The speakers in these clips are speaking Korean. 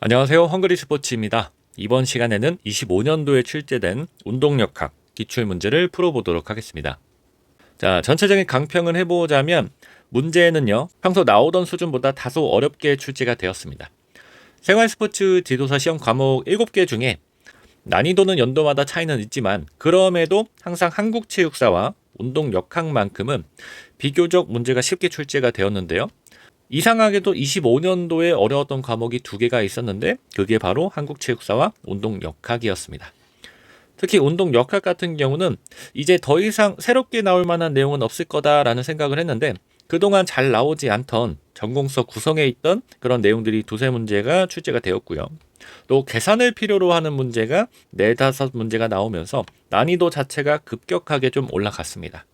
안녕하세요. 헝그리 스포츠입니다. 이번 시간에는 25년도에 출제된 운동역학 기출문제를 풀어보도록 하겠습니다. 자, 전체적인 강평을 해보자면 문제는요, 평소 나오던 수준보다 다소 어렵게 출제가 되었습니다. 생활스포츠 지도사 시험 과목 7개 중에 난이도는 연도마다 차이는 있지만 그럼에도 항상 한국체육사와 운동역학만큼은 비교적 문제가 쉽게 출제가 되었는데요. 이상하게도 25년도에 어려웠던 과목이 2개가 있었는데 그게 바로 한국체육사와 운동역학이었습니다. 특히 운동역학 같은 경우는 이제 더 이상 새롭게 나올 만한 내용은 없을 거다라는 생각을 했는데 그동안 잘 나오지 않던 전공서 구성에 있던 그런 내용들이 2-3문제가 출제가 되었고요. 또 계산을 필요로 하는 문제가 4-5문제가 나오면서 난이도 자체가 급격하게 좀 올라갔습니다.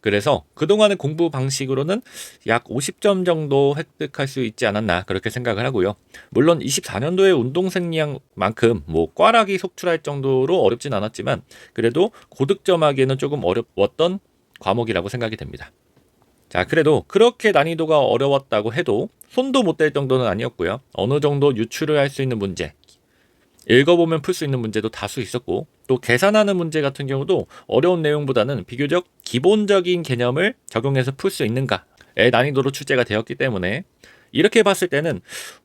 그래서 그동안의 공부 방식으로는 약 50점 정도 획득할 수 있지 않았나 그렇게 생각을 하고요. 물론 24년도에 운동생리학만큼 꽈락이 속출할 정도로 어렵진 않았지만 그래도 고득점하기에는 조금 어려웠던 과목이라고 생각이 됩니다. 자, 그래도 그렇게 난이도가 어려웠다고 해도 손도 못 댈 정도는 아니었고요. 어느 정도 유출을 할 수 있는 문제, 읽어보면 풀 수 있는 문제도 다수 있었고 또 계산하는 문제 같은 경우도 어려운 내용보다는 비교적 기본적인 개념을 적용해서 풀 수 있는가의 난이도로 출제가 되었기 때문에 이렇게 봤을 때는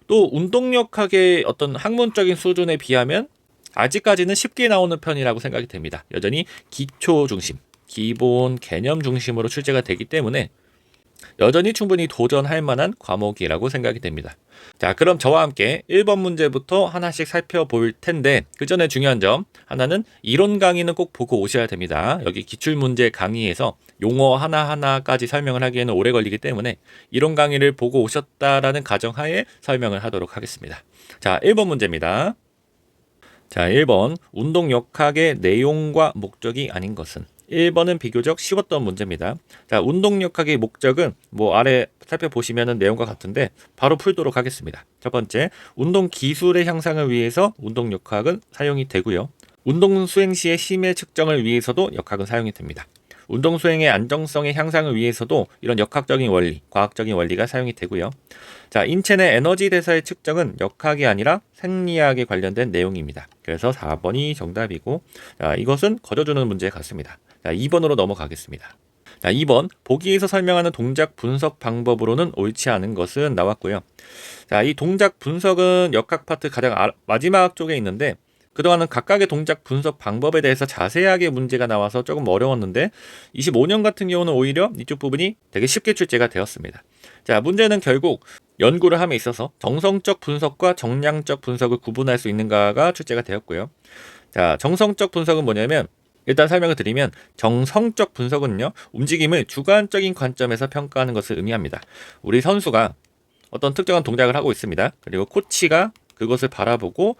또 운동역학의 어떤 학문적인 수준에 비하면 아직까지는 쉽게 나오는 편이라고 생각이 됩니다. 여전히 기초 중심, 기본 개념 중심으로 출제가 되기 때문에 여전히 충분히 도전할 만한 과목이라고 생각이 됩니다. 자, 그럼 저와 함께 1번 문제부터 하나씩 살펴볼 텐데 그 전에 중요한 점 하나는 이론 강의는 꼭 보고 오셔야 됩니다. 여기 기출문제 강의에서 용어 하나하나까지 설명을 하기에는 오래 걸리기 때문에 이론 강의를 보고 오셨다라는 가정하에 설명을 하도록 하겠습니다. 자, 1번 문제입니다. 자, 1번 운동역학의 내용과 목적이 아닌 것은 1번은 비교적 쉬웠던 문제입니다. 자, 운동역학의 목적은 아래 살펴보시면 내용과 같은데 바로 풀도록 하겠습니다. 첫 번째, 운동 기술의 향상을 위해서 운동역학은 사용이 되고요. 운동 수행 시의 힘의 측정을 위해서도 역학은 사용이 됩니다. 운동 수행의 안정성의 향상을 위해서도 이런 역학적인 원리, 과학적인 원리가 사용이 되고요. 자, 인체 내 에너지 대사의 측정은 역학이 아니라 생리학에 관련된 내용입니다. 그래서 4번이 정답이고, 자, 이것은 거저주는 문제 같습니다. 자, 2번으로 넘어가겠습니다. 자, 2번 보기에서 설명하는 동작 분석 방법으로는 옳지 않은 것은 나왔고요. 자, 이 동작 분석은 역학 파트 가장 마지막 쪽에 있는데 그동안은 각각의 동작 분석 방법에 대해서 자세하게 문제가 나와서 조금 어려웠는데 25년 같은 경우는 오히려 이쪽 부분이 되게 쉽게 출제가 되었습니다. 자, 문제는 결국 연구를 함에 있어서 정성적 분석과 정량적 분석을 구분할 수 있는가가 출제가 되었고요. 자, 정성적 분석은 뭐냐면 일단 설명을 드리면 정성적 분석은요, 움직임을 주관적인 관점에서 평가하는 것을 의미합니다. 우리 선수가 어떤 특정한 동작을 하고 있습니다. 그리고 코치가 그것을 바라보고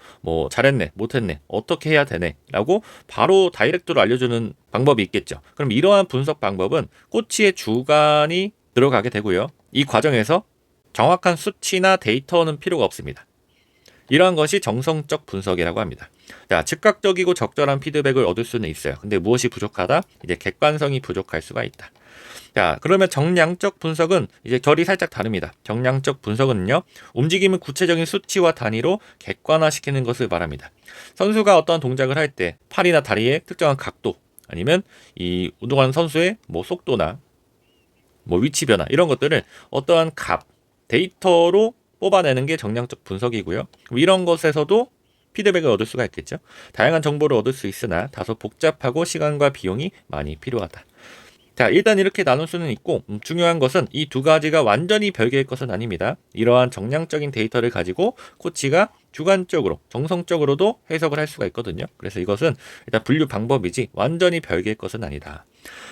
잘했네, 못했네, 어떻게 해야 되네 라고 바로 다이렉트로 알려주는 방법이 있겠죠. 그럼 이러한 분석 방법은 코치의 주관이 들어가게 되고요. 이 과정에서 정확한 수치나 데이터는 필요가 없습니다. 이러한 것이 정성적 분석이라고 합니다. 자, 즉각적이고 적절한 피드백을 얻을 수는 있어요. 근데 무엇이 부족하다? 이제 객관성이 부족할 수가 있다. 자, 그러면 정량적 분석은 이제 결이 살짝 다릅니다. 정량적 분석은요, 움직임을 구체적인 수치와 단위로 객관화시키는 것을 말합니다. 선수가 어떠한 동작을 할 때 팔이나 다리의 특정한 각도, 아니면 이 운동하는 선수의 속도나 위치 변화 이런 것들을 어떠한 값, 데이터로 뽑아내는 게 정량적 분석이고요. 이런 것에서도 피드백을 얻을 수가 있겠죠. 다양한 정보를 얻을 수 있으나 다소 복잡하고 시간과 비용이 많이 필요하다. 자, 일단 이렇게 나눌 수는 있고 중요한 것은 이 두 가지가 완전히 별개의 것은 아닙니다. 이러한 정량적인 데이터를 가지고 코치가 주관적으로, 정성적으로도 해석을 할 수가 있거든요. 그래서 이것은 일단 분류 방법이지 완전히 별개의 것은 아니다.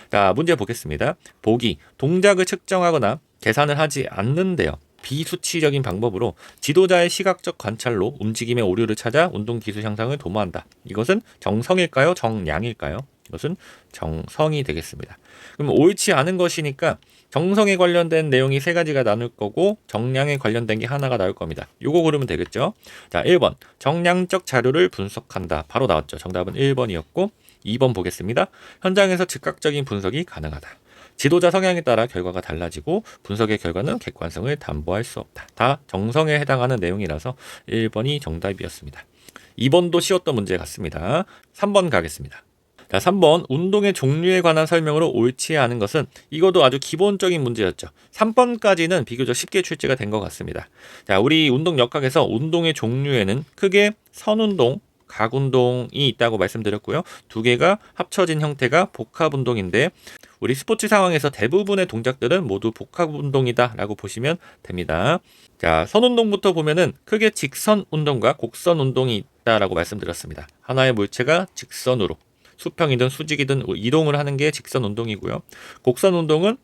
자, 문제 보겠습니다. 보기, 동작을 측정하거나 계산을 하지 않는데요. 비수치적인 방법으로 지도자의 시각적 관찰로 움직임의 오류를 찾아 운동 기술 향상을 도모한다. 이것은 정성일까요? 정량일까요? 이것은 정성이 되겠습니다. 그럼 옳지 않은 것이니까 정성에 관련된 내용이 3가지가 나눌 거고 정량에 관련된 게 하나가 나올 겁니다. 요거 고르면 되겠죠. 자, 1번 정량적 자료를 분석한다. 바로 나왔죠. 정답은 1번이었고 2번 보겠습니다. 현장에서 즉각적인 분석이 가능하다. 지도자 성향에 따라 결과가 달라지고 분석의 결과는 객관성을 담보할 수 없다. 다 정성에 해당하는 내용이라서 1번이 정답이었습니다. 2번도 쉬웠던 문제 같습니다. 3번 가겠습니다. 자, 3번 운동의 종류에 관한 설명으로 옳지 않은 것은 이것도 아주 기본적인 문제였죠. 3번까지는 비교적 쉽게 출제가 된 것 같습니다. 자, 우리 운동 역학에서 운동의 종류에는 크게 선운동, 각운동이 있다고 말씀드렸고요. 두 개가 합쳐진 형태가 복합운동인데 우리 스포츠 상황에서 대부분의 동작들은 모두 복합운동이다 라고 보시면 됩니다. 자, 선운동부터 보면은 크게 직선운동과 곡선운동이 있다라고 말씀드렸습니다. 하나의 물체가 직선으로 수평이든 수직이든 이동을 하는 게 직선 운동이고요. 곡선 운동은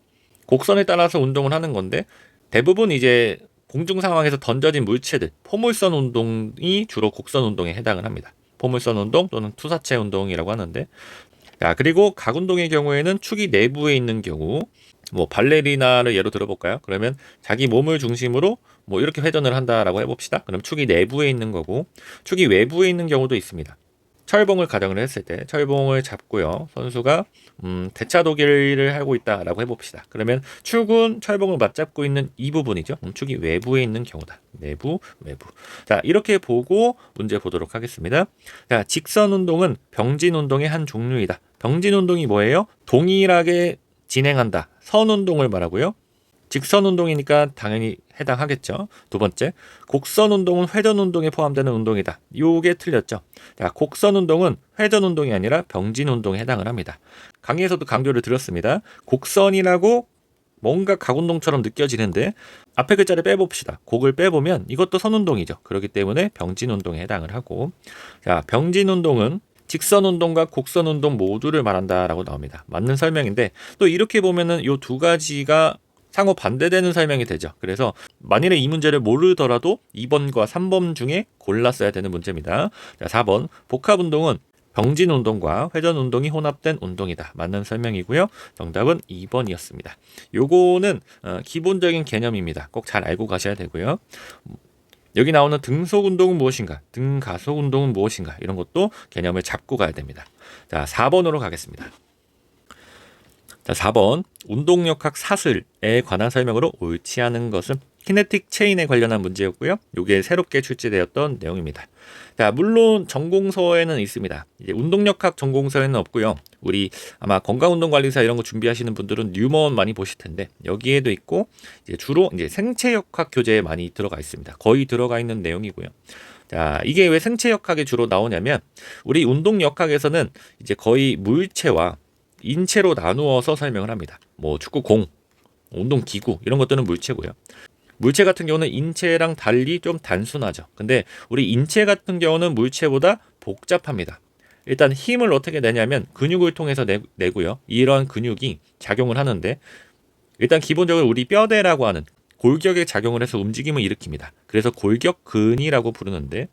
곡선에 따라서 운동을 하는 건데 대부분 이제 공중 상황에서 던져진 물체들, 포물선 운동이 주로 곡선 운동에 해당을 합니다. 포물선 운동 또는 투사체 운동이라고 하는데, 자, 그리고 각 운동의 경우에는 축이 내부에 있는 경우, 뭐 발레리나를 예로 들어볼까요? 그러면 자기 몸을 중심으로 뭐 이렇게 회전을 한다라고 해봅시다. 그럼 축이 내부에 있는 거고, 축이 외부에 있는 경우도 있습니다. 철봉을 가정을 했을 때 철봉을 잡고요. 선수가 대차도기를 하고 있다라고 해봅시다. 그러면 축은 철봉을 맞잡고 있는 이 부분이죠. 축이 외부에 있는 경우다. 내부, 외부. 자, 이렇게 보고 문제 보도록 하겠습니다. 자, 직선 운동은 병진 운동의 한 종류이다. 병진 운동이 뭐예요? 동일하게 진행한다. 선 운동을 말하고요. 직선 운동이니까 당연히 해당하겠죠. 두 번째, 곡선 운동은 회전 운동에 포함되는 운동이다. 요게 틀렸죠. 자, 곡선 운동은 회전 운동이 아니라 병진 운동에 해당을 합니다. 강의에서도 강조를 드렸습니다. 곡선이라고 뭔가 각 운동처럼 느껴지는데 앞에 글자를 빼봅시다. 곡을 빼보면 이것도 선 운동이죠. 그렇기 때문에 병진 운동에 해당을 하고, 자, 병진 운동은 직선 운동과 곡선 운동 모두를 말한다라고 나옵니다. 맞는 설명인데 또 이렇게 보면은 이 두 가지가 상호 반대되는 설명이 되죠. 그래서 만일에 이 문제를 모르더라도 2번과 3번 중에 골랐어야 되는 문제입니다. 자, 4번 복합운동은 병진 운동과 회전 운동이 혼합된 운동이다. 맞는 설명이고요. 정답은 2번이었습니다. 요거는 기본적인 개념입니다. 꼭 잘 알고 가셔야 되고요. 여기 나오는 등속 운동은 무엇인가? 등가속 운동은 무엇인가? 이런 것도 개념을 잡고 가야 됩니다. 자, 4번으로 가겠습니다. 자, 4번 운동역학 사슬에 관한 설명으로 옳지 않은 것은 키네틱 체인에 관련한 문제였고요. 이게 새롭게 출제되었던 내용입니다. 자, 물론 전공서에는 있습니다. 이제 운동역학 전공서에는 없고요. 우리 아마 건강운동관리사 이런 거 준비하시는 분들은 뉴먼 많이 보실 텐데 여기에도 있고 이제 주로 이제 생체역학 교재에 많이 들어가 있습니다. 거의 들어가 있는 내용이고요. 자, 이게 왜 생체역학에 주로 나오냐면 우리 운동역학에서는 이제 거의 물체와 인체로 나누어서 설명을 합니다. 뭐 축구공, 운동기구 이런 것들은 물체고요. 물체 같은 경우는 인체랑 달리 좀 단순하죠. 근데 우리 인체 같은 경우는 물체보다 복잡합니다. 일단 힘을 어떻게 내냐면 근육을 통해서 내고요. 이러한 근육이 작용을 하는데 일단 기본적으로 우리 뼈대라고 하는 골격에 작용을 해서 움직임을 일으킵니다. 그래서 골격근이라고 부르는데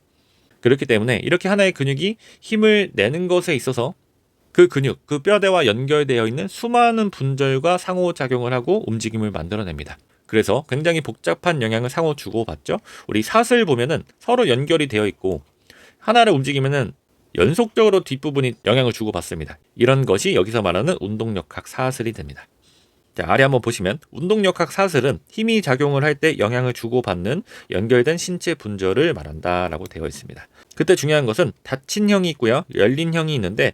그렇기 때문에 이렇게 하나의 근육이 힘을 내는 것에 있어서 그 근육, 그 뼈대와 연결되어 있는 수많은 분절과 상호작용을 하고 움직임을 만들어냅니다. 그래서 굉장히 복잡한 영향을 상호 주고받죠. 우리 사슬 보면은 서로 연결이 되어 있고 하나를 움직이면은 연속적으로 뒷부분이 영향을 주고받습니다. 이런 것이 여기서 말하는 운동역학 사슬이 됩니다. 자, 아래 한번 보시면 운동역학 사슬은 힘이 작용을 할 때 영향을 주고받는 연결된 신체 분절을 말한다라고 되어 있습니다. 그때 중요한 것은 닫힌 형이 있고요. 열린 형이 있는데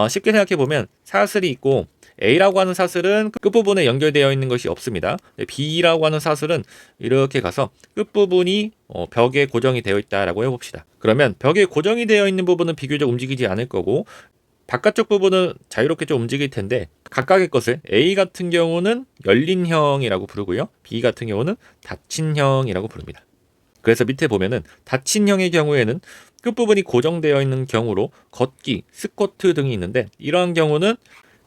쉽게 생각해 보면 사슬이 있고 A라고 하는 사슬은 끝부분에 연결되어 있는 것이 없습니다. B라고 하는 사슬은 이렇게 가서 끝부분이 벽에 고정이 되어 있다라고 해봅시다. 그러면 벽에 고정이 되어 있는 부분은 비교적 움직이지 않을 거고 바깥쪽 부분은 자유롭게 좀 움직일 텐데 각각의 것을 A 같은 경우는 열린 형이라고 부르고요. B 같은 경우는 닫힌 형이라고 부릅니다. 그래서 밑에 보면은 닫힌 형의 경우에는 끝부분이 고정되어 있는 경우로 걷기, 스쿼트 등이 있는데 이러한 경우는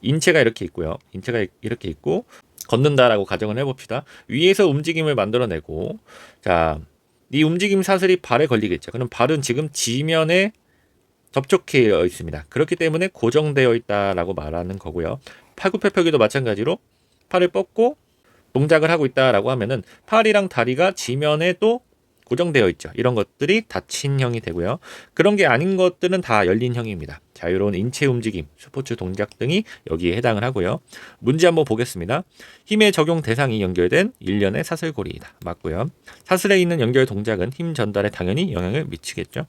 인체가 이렇게 있고요. 인체가 이렇게 있고 걷는다라고 가정을 해봅시다. 위에서 움직임을 만들어내고 자, 이 움직임 사슬이 발에 걸리겠죠. 그럼 발은 지금 지면에 접촉되어 있습니다. 그렇기 때문에 고정되어 있다라고 말하는 거고요. 팔굽혀펴기도 마찬가지로 팔을 뻗고 동작을 하고 있다라고 하면은 팔이랑 다리가 지면에 또 고정되어 있죠. 이런 것들이 닫힌형이 되고요. 그런 게 아닌 것들은 다 열린형입니다. 자유로운 인체 움직임, 스포츠 동작 등이 여기에 해당을 하고요. 문제 한번 보겠습니다. 힘의 적용 대상이 연결된 일련의 사슬고리이다. 맞고요. 사슬에 있는 연결 동작은 힘 전달에 당연히 영향을 미치겠죠.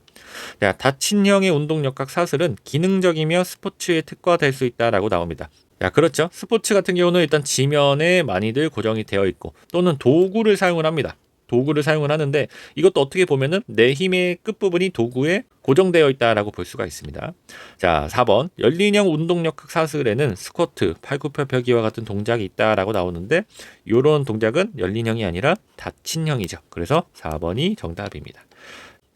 자, 닫힌형의 운동역학 사슬은 기능적이며 스포츠에 특화될 수 있다라고 나옵니다. 야, 그렇죠. 스포츠 같은 경우는 일단 지면에 많이들 고정이 되어 있고 또는 도구를 사용을 합니다. 도구를 사용을 하는데 이것도 어떻게 보면은 내 힘의 끝부분이 도구에 고정되어 있다라고 볼 수가 있습니다. 자, 4번 열린형 운동역학 사슬에는 스쿼트, 팔굽혀펴기와 같은 동작이 있다라고 나오는데 이런 동작은 열린형이 아니라 닫힌형이죠. 그래서 4번이 정답입니다.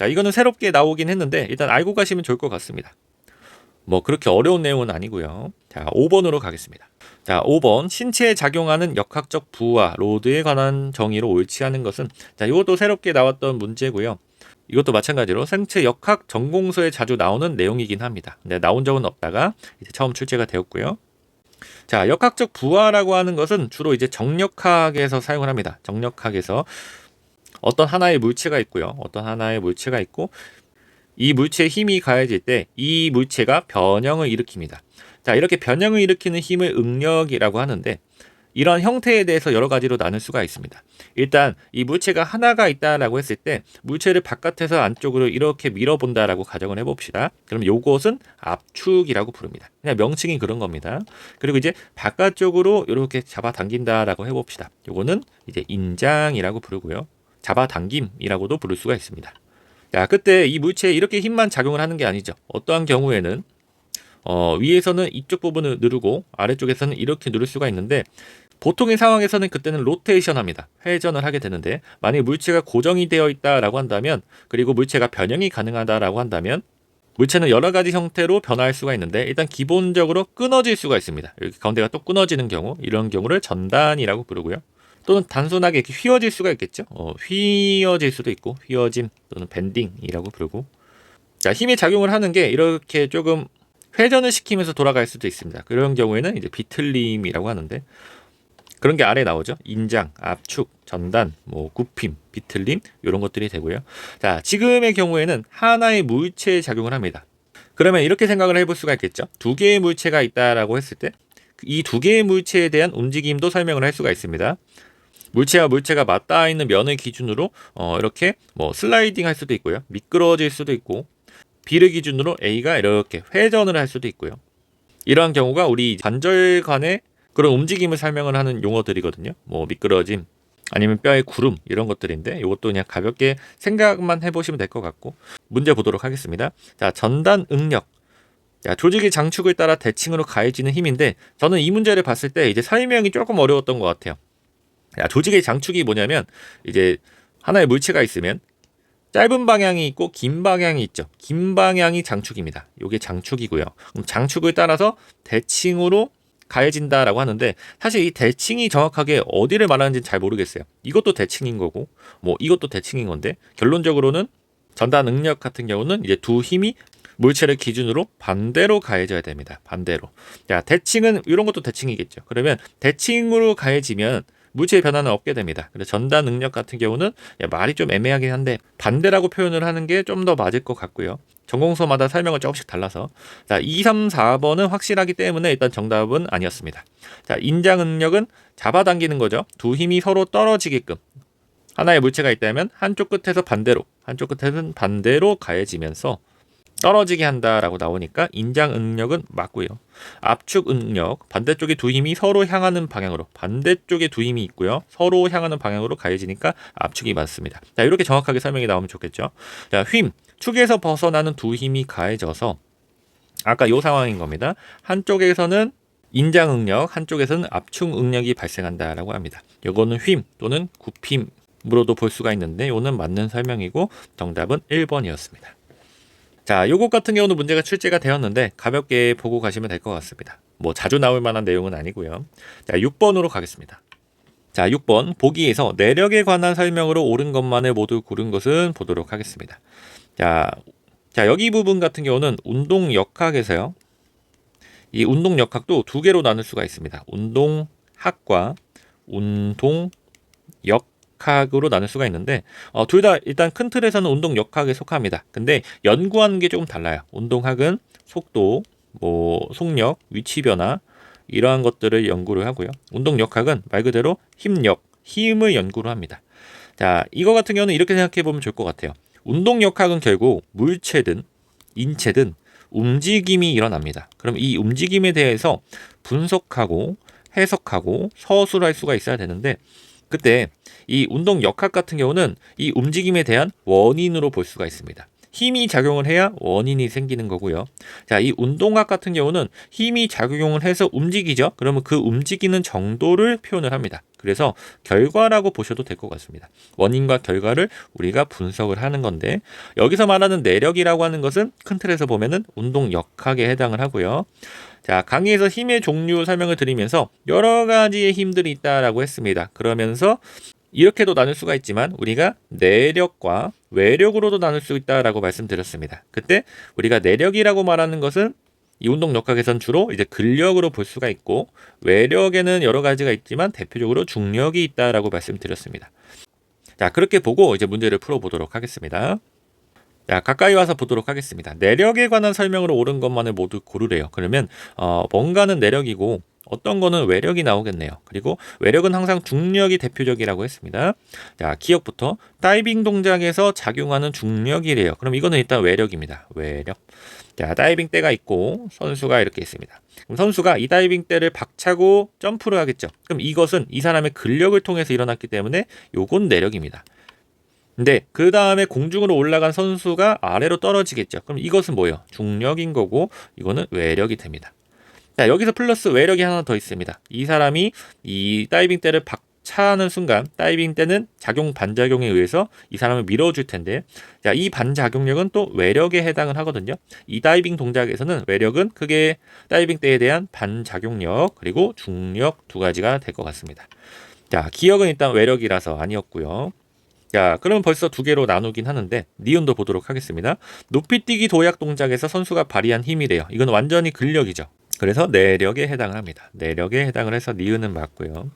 자, 이거는 새롭게 나오긴 했는데 일단 알고 가시면 좋을 것 같습니다. 뭐 그렇게 어려운 내용은 아니고요. 자, 5번으로 가겠습니다. 자, 5번 신체에 작용하는 역학적 부하 로드에 관한 정의로 옳지 않은 것은, 자, 이것도 새롭게 나왔던 문제고요. 이것도 마찬가지로 생체 역학 전공서에 자주 나오는 내용이긴 합니다. 근데 나온 적은 없다가 이제 처음 출제가 되었고요. 자, 역학적 부하라고 하는 것은 주로 이제 정력학에서 사용을 합니다. 정력학에서 어떤 하나의 물체가 있고요. 어떤 하나의 물체가 있고 이 물체에 힘이 가해질 때 이 물체가 변형을 일으킵니다. 자, 이렇게 변형을 일으키는 힘을 응력이라고 하는데 이런 형태에 대해서 여러 가지로 나눌 수가 있습니다. 일단 이 물체가 하나가 있다라고 했을 때 물체를 바깥에서 안쪽으로 이렇게 밀어본다라고 가정을 해봅시다. 그럼 요것은 압축이라고 부릅니다. 그냥 명칭이 그런 겁니다. 그리고 이제 바깥쪽으로 이렇게 잡아당긴다라고 해봅시다. 요거는 이제 인장이라고 부르고요. 잡아당김이라고도 부를 수가 있습니다. 자, 그때 이 물체에 이렇게 힘만 작용을 하는 게 아니죠. 어떠한 경우에는 위에서는 이쪽 부분을 누르고 아래쪽에서는 이렇게 누를 수가 있는데 보통의 상황에서는 그때는 로테이션 합니다. 회전을 하게 되는데 만약에 물체가 고정이 되어 있다라고 한다면 그리고 물체가 변형이 가능하다라고 한다면 물체는 여러 가지 형태로 변화할 수가 있는데 일단 기본적으로 끊어질 수가 있습니다. 이렇게 가운데가 또 끊어지는 경우 이런 경우를 전단이라고 부르고요. 또는 단순하게 이렇게 휘어질 수가 있겠죠. 휘어질 수도 있고 휘어짐 또는 밴딩이라고 부르고. 자, 힘이 작용을 하는 게 이렇게 조금 회전을 시키면서 돌아갈 수도 있습니다. 그런 경우에는 이제 비틀림이라고 하는데 그런 게 아래 나오죠. 인장, 압축, 전단, 뭐 굽힘, 비틀림 이런 것들이 되고요. 자, 지금의 경우에는 하나의 물체에 작용을 합니다. 그러면 이렇게 생각을 해볼 수가 있겠죠. 두 개의 물체가 있다라고 했을 때 이 두 개의 물체에 대한 움직임도 설명을 할 수가 있습니다. 물체와 물체가 맞닿아 있는 면을 기준으로 이렇게 뭐 슬라이딩 할 수도 있고요. 미끄러질 수도 있고 B를 기준으로 A가 이렇게 회전을 할 수도 있고요. 이러한 경우가 우리 관절 간의 그런 움직임을 설명을 하는 용어들이거든요. 뭐 미끄러짐 아니면 뼈의 구름 이런 것들인데 이것도 그냥 가볍게 생각만 해보시면 될 것 같고 문제 보도록 하겠습니다. 자, 전단 응력. 자, 조직의 장축을 따라 대칭으로 가해지는 힘인데 저는 이 문제를 봤을 때 이제 설명이 조금 어려웠던 것 같아요. 야, 조직의 장축이 뭐냐면 이제 하나의 물체가 있으면 짧은 방향이 있고 긴 방향이 있죠. 긴 방향이 장축입니다. 이게 장축이고요. 그럼 장축을 따라서 대칭으로 가해진다라고 하는데 사실 이 대칭이 정확하게 어디를 말하는지는 잘 모르겠어요. 이것도 대칭인 거고 뭐 이것도 대칭인 건데 결론적으로는 전단 응력 같은 경우는 이제 두 힘이 물체를 기준으로 반대로 가해져야 됩니다. 반대로. 자, 대칭은 이런 것도 대칭이겠죠. 그러면 대칭으로 가해지면 물체의 변화는 없게 됩니다. 그래서 전단 응력 같은 경우는 말이 좀 애매하긴 한데 반대라고 표현을 하는 게 좀 더 맞을 것 같고요. 전공서마다 설명을 조금씩 달라서 자, 2, 3, 4번은 확실하기 때문에 일단 정답은 아니었습니다. 자, 인장 응력은 잡아당기는 거죠. 두 힘이 서로 떨어지게끔 하나의 물체가 있다면 한쪽 끝에서 반대로 한쪽 끝에는 반대로 가해지면서 떨어지게 한다라고 나오니까 인장 응력은 맞고요. 압축 응력 반대쪽에 두 힘이 서로 향하는 방향으로 반대쪽에 두 힘이 있고요. 서로 향하는 방향으로 가해지니까 압축이 맞습니다. 자, 이렇게 정확하게 설명이 나오면 좋겠죠. 자, 휨 축에서 벗어나는 두 힘이 가해져서 아까 이 상황인 겁니다. 한쪽에서는 인장 응력, 한쪽에서는 압축 응력이 발생한다라고 합니다. 이거는 휨 또는 굽힘으로도 볼 수가 있는데 이거는 맞는 설명이고 정답은 1번이었습니다. 자, 요것 같은 경우는 문제가 출제가 되었는데 가볍게 보고 가시면 될 것 같습니다. 뭐 자주 나올 만한 내용은 아니고요. 자, 6번으로 가겠습니다. 자, 6번 보기에서 내력에 관한 설명으로 옳은 것만을 모두 고른 것은 보도록 하겠습니다. 자, 여기 부분 같은 경우는 운동역학에서요. 이 운동역학도 두 개로 나눌 수가 있습니다. 운동학과 운동역학 역학으로 나눌 수가 있는데 둘 다 일단 큰 틀에서는 운동 역학에 속합니다. 근데 연구하는 게 조금 달라요. 운동학은 속도, 뭐 속력, 위치 변화 이러한 것들을 연구를 하고요. 운동 역학은 말 그대로 힘력, 힘을 연구를 합니다. 자, 이거 같은 경우는 이렇게 생각해 보면 좋을 것 같아요. 운동 역학은 결국 물체든 인체든 움직임이 일어납니다. 그럼 이 움직임에 대해서 분석하고 해석하고 서술할 수가 있어야 되는데, 그때 이 운동 역학 같은 경우는 이 움직임에 대한 원인으로 볼 수가 있습니다. 힘이 작용을 해야 원인이 생기는 거고요. 자, 이 운동학 같은 경우는 힘이 작용을 해서 움직이죠. 그러면 그 움직이는 정도를 표현을 합니다. 그래서 결과라고 보셔도 될 것 같습니다. 원인과 결과를 우리가 분석을 하는 건데, 여기서 말하는 내력이라고 하는 것은 큰 틀에서 보면은 운동 역학에 해당을 하고요. 자, 강의에서 힘의 종류 설명을 드리면서 여러 가지의 힘들이 있다라고 했습니다. 그러면서 이렇게도 나눌 수가 있지만 우리가 내력과 외력으로도 나눌 수 있다라고 말씀드렸습니다. 그때 우리가 내력이라고 말하는 것은 이 운동 역학에선 주로 이제 근력으로 볼 수가 있고, 외력에는 여러 가지가 있지만 대표적으로 중력이 있다라고 말씀드렸습니다. 자, 그렇게 보고 이제 문제를 풀어보도록 하겠습니다. 자, 가까이 와서 보도록 하겠습니다. 내력에 관한 설명으로 옳은 것만을 모두 고르래요. 그러면 뭔가는 내력이고 어떤 거는 외력이 나오겠네요. 그리고 외력은 항상 중력이 대표적이라고 했습니다. 자, 기억부터 다이빙 동작에서 작용하는 중력이래요. 그럼 이거는 일단 외력입니다. 외력. 자, 다이빙 대가 있고 선수가 이렇게 있습니다. 그럼 선수가 이 다이빙 대를 박차고 점프를 하겠죠. 그럼 이것은 이 사람의 근력을 통해서 일어났기 때문에 요건 내력입니다. 근데 그 다음에 공중으로 올라간 선수가 아래로 떨어지겠죠. 그럼 이것은 뭐예요? 중력인 거고 이거는 외력이 됩니다. 자, 여기서 플러스 외력이 하나 더 있습니다. 이 사람이 이 다이빙 대를 박차하는 순간 다이빙 대는 작용 반작용에 의해서 이 사람을 밀어줄 텐데, 자, 이 반작용력은 또 외력에 해당을 하거든요. 이 다이빙 동작에서는 외력은 크게 다이빙 대에 대한 반작용력 그리고 중력 두 가지가 될 것 같습니다. 자, 기억은 일단 외력이라서 아니었고요. 자, 그러면 벌써 두 개로 나누긴 하는데 니은도 보도록 하겠습니다. 높이뛰기 도약 동작에서 선수가 발휘한 힘이래요. 이건 완전히 근력이죠. 그래서 내력에 해당을 합니다. 내력에 해당을 해서 니은은 맞고요.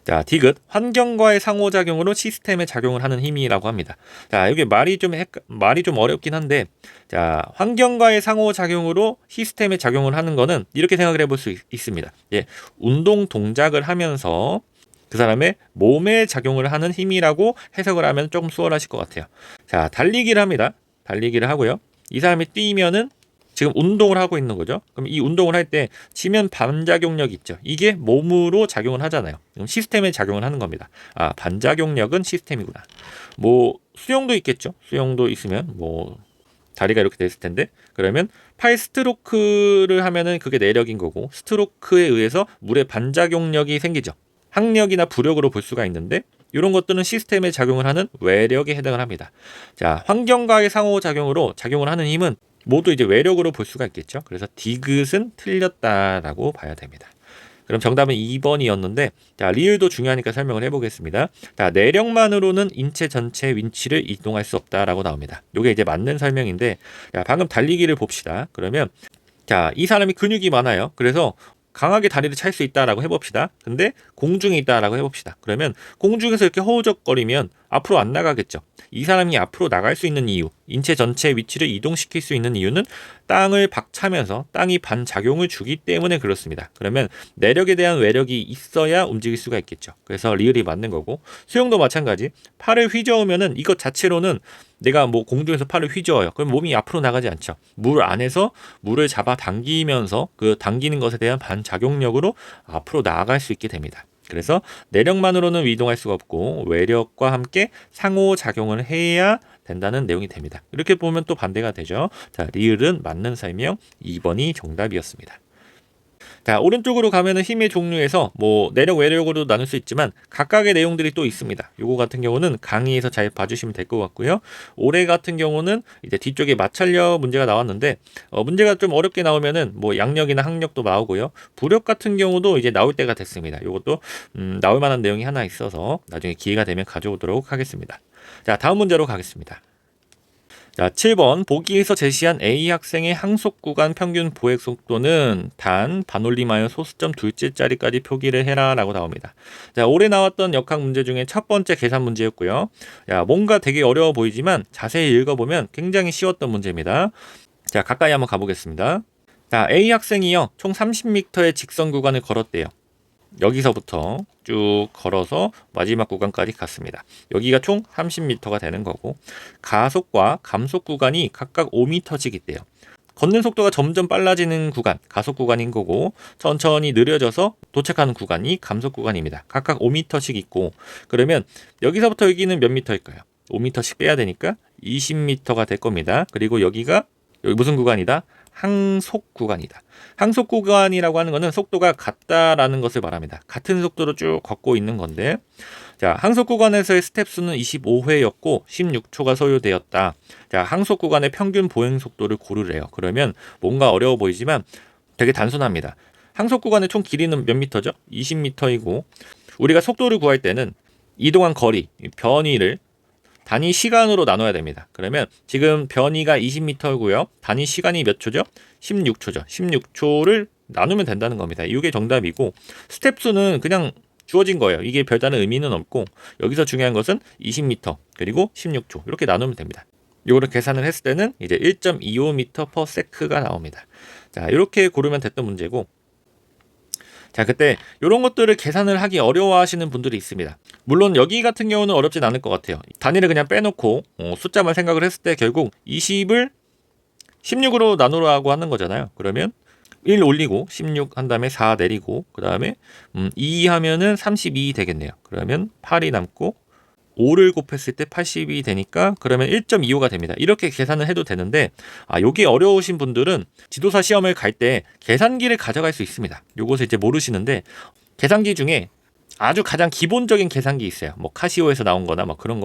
자, 디귿, 환경과의 상호작용으로 시스템에 작용을 하는 힘이라고 합니다. 자, 여기 말이 좀 어렵긴 한데, 자, 환경과의 상호작용으로 시스템에 작용을 하는 거는 이렇게 생각을 해볼 수 있습니다. 예, 운동 동작을 하면서 그 사람의 몸에 작용을 하는 힘이라고 해석을 하면 조금 수월하실 것 같아요. 자, 달리기를 합니다. 달리기를 하고요. 이 사람이 뛰면은 지금 운동을 하고 있는 거죠. 그럼 이 운동을 할 때 지면 반작용력이 있죠. 이게 몸으로 작용을 하잖아요. 그럼 시스템에 작용을 하는 겁니다. 아, 반작용력은 시스템이구나. 뭐 수영도 있겠죠. 수영도 있으면 뭐 다리가 이렇게 됐을 텐데, 그러면 팔 스트로크를 하면은 그게 내력인 거고, 스트로크에 의해서 물의 반작용력이 생기죠. 항력이나 부력으로 볼 수가 있는데, 이런 것들은 시스템에 작용을 하는 외력에 해당을 합니다. 자, 환경과의 상호작용으로 작용을 하는 힘은 모두 이제 외력으로 볼 수가 있겠죠. 그래서 디귿은 틀렸다라고 봐야 됩니다. 그럼 정답은 2번이었는데, 자, 리을도 중요하니까 설명을 해보겠습니다. 자, 내력만으로는 인체 전체의 위치를 이동할 수 없다라고 나옵니다. 이게 이제 맞는 설명인데, 자, 방금 달리기를 봅시다. 그러면 자, 이 사람이 근육이 많아요. 그래서 강하게 다리를 찰 수 있다라고 해봅시다. 근데 공중에 있다라고 해봅시다. 그러면 공중에서 이렇게 허우적거리면 앞으로 안 나가겠죠. 이 사람이 앞으로 나갈 수 있는 이유, 인체 전체의 위치를 이동시킬 수 있는 이유는 땅을 박차면서 땅이 반작용을 주기 때문에 그렇습니다. 그러면 내력에 대한 외력이 있어야 움직일 수가 있겠죠. 그래서 리을이 맞는 거고, 수영도 마찬가지. 팔을 휘저으면은 이것 자체로는 내가 뭐 공중에서 팔을 휘저어요. 그럼 몸이 앞으로 나가지 않죠. 물 안에서 물을 잡아 당기면서 그 당기는 것에 대한 반작용력으로 앞으로 나아갈 수 있게 됩니다. 그래서 내력만으로는 이동할 수가 없고 외력과 함께 상호작용을 해야 된다는 내용이 됩니다. 이렇게 보면 또 반대가 되죠. 자, 리을은 맞는 설명 2번이 정답이었습니다. 자, 오른쪽으로 가면은 힘의 종류에서 뭐 내력, 외력으로 나눌 수 있지만 각각의 내용들이 또 있습니다. 요거 같은 경우는 강의에서 잘 봐주시면 될 것 같고요. 올해 같은 경우는 이제 뒤쪽에 마찰력 문제가 나왔는데 문제가 좀 어렵게 나오면은 뭐 양력이나 항력도 나오고요. 부력 같은 경우도 이제 나올 때가 됐습니다. 요것도 나올 만한 내용이 하나 있어서 나중에 기회가 되면 가져오도록 하겠습니다. 자, 다음 문제로 가겠습니다. 자, 7번 보기에서 제시한 A 학생의 항속 구간 평균 보행 속도는 단 반올림하여 소수점 둘째 자리까지 표기를 해라 라고 나옵니다. 자, 올해 나왔던 역학 문제 중에 첫 번째 계산 문제였고요. 야, 뭔가 되게 어려워 보이지만 자세히 읽어보면 굉장히 쉬웠던 문제입니다. 자, 가까이 한번 가보겠습니다. 자, A 학생이요 총 30m의 직선 구간을 걸었대요. 여기서부터 쭉 걸어서 마지막 구간까지 갔습니다. 여기가 총 30m가 되는 거고, 가속과 감속 구간이 각각 5m씩 있대요. 걷는 속도가 점점 빨라지는 구간, 가속 구간인 거고, 천천히 느려져서 도착하는 구간이 감속 구간입니다. 각각 5m씩 있고, 그러면 여기서부터 여기는 몇 미터일까요? 5m씩 빼야 되니까 20m가 될 겁니다. 그리고 여기가 여기 무슨 구간이다? 항속 구간이다. 항속 구간이라고 하는 것은 속도가 같다라는 것을 말합니다. 같은 속도로 쭉 걷고 있는 건데, 자, 항속 구간에서의 스텝 수는 25회였고 16초가 소요되었다. 자, 항속 구간의 평균 보행 속도를 고르래요. 그러면 뭔가 어려워 보이지만 되게 단순합니다. 항속 구간의 총 길이는 몇 미터죠? 20m이고, 우리가 속도를 구할 때는 이동한 거리, 변이를 단위 시간으로 나눠야 됩니다. 그러면 지금 변이가 20m고요. 단위 시간이 몇 초죠? 16초죠. 16초를 나누면 된다는 겁니다. 이게 정답이고, 스텝 수는 그냥 주어진 거예요. 이게 별다른 의미는 없고, 여기서 중요한 것은 20m 그리고 16초 이렇게 나누면 됩니다. 이거를 계산을 했을 때는 이제 1.25m/s가 나옵니다. 자, 이렇게 고르면 됐던 문제고, 자, 그때 이런 것들을 계산을 하기 어려워하시는 분들이 있습니다. 물론 여기 같은 경우는 어렵진 않을 것 같아요. 단위를 그냥 빼놓고 숫자만 생각을 했을 때 결국 20을 16으로 나누라고 하는 거잖아요. 그러면 1 올리고 16 한 다음에 4 내리고 그 다음에 2 하면은 32 되겠네요. 그러면 8이 남고 5를 곱했을 때 80이 되니까 그러면 1.25가 됩니다. 이렇게 계산을 해도 되는데, 요게 어려우신 분들은 지도사 시험을 갈 때 계산기를 가져갈 수 있습니다. 요것을 이제 모르시는데, 계산기 중에 아주 가장 기본적인 계산기 있어요. 뭐 카시오에서 나온 거나 뭐 그런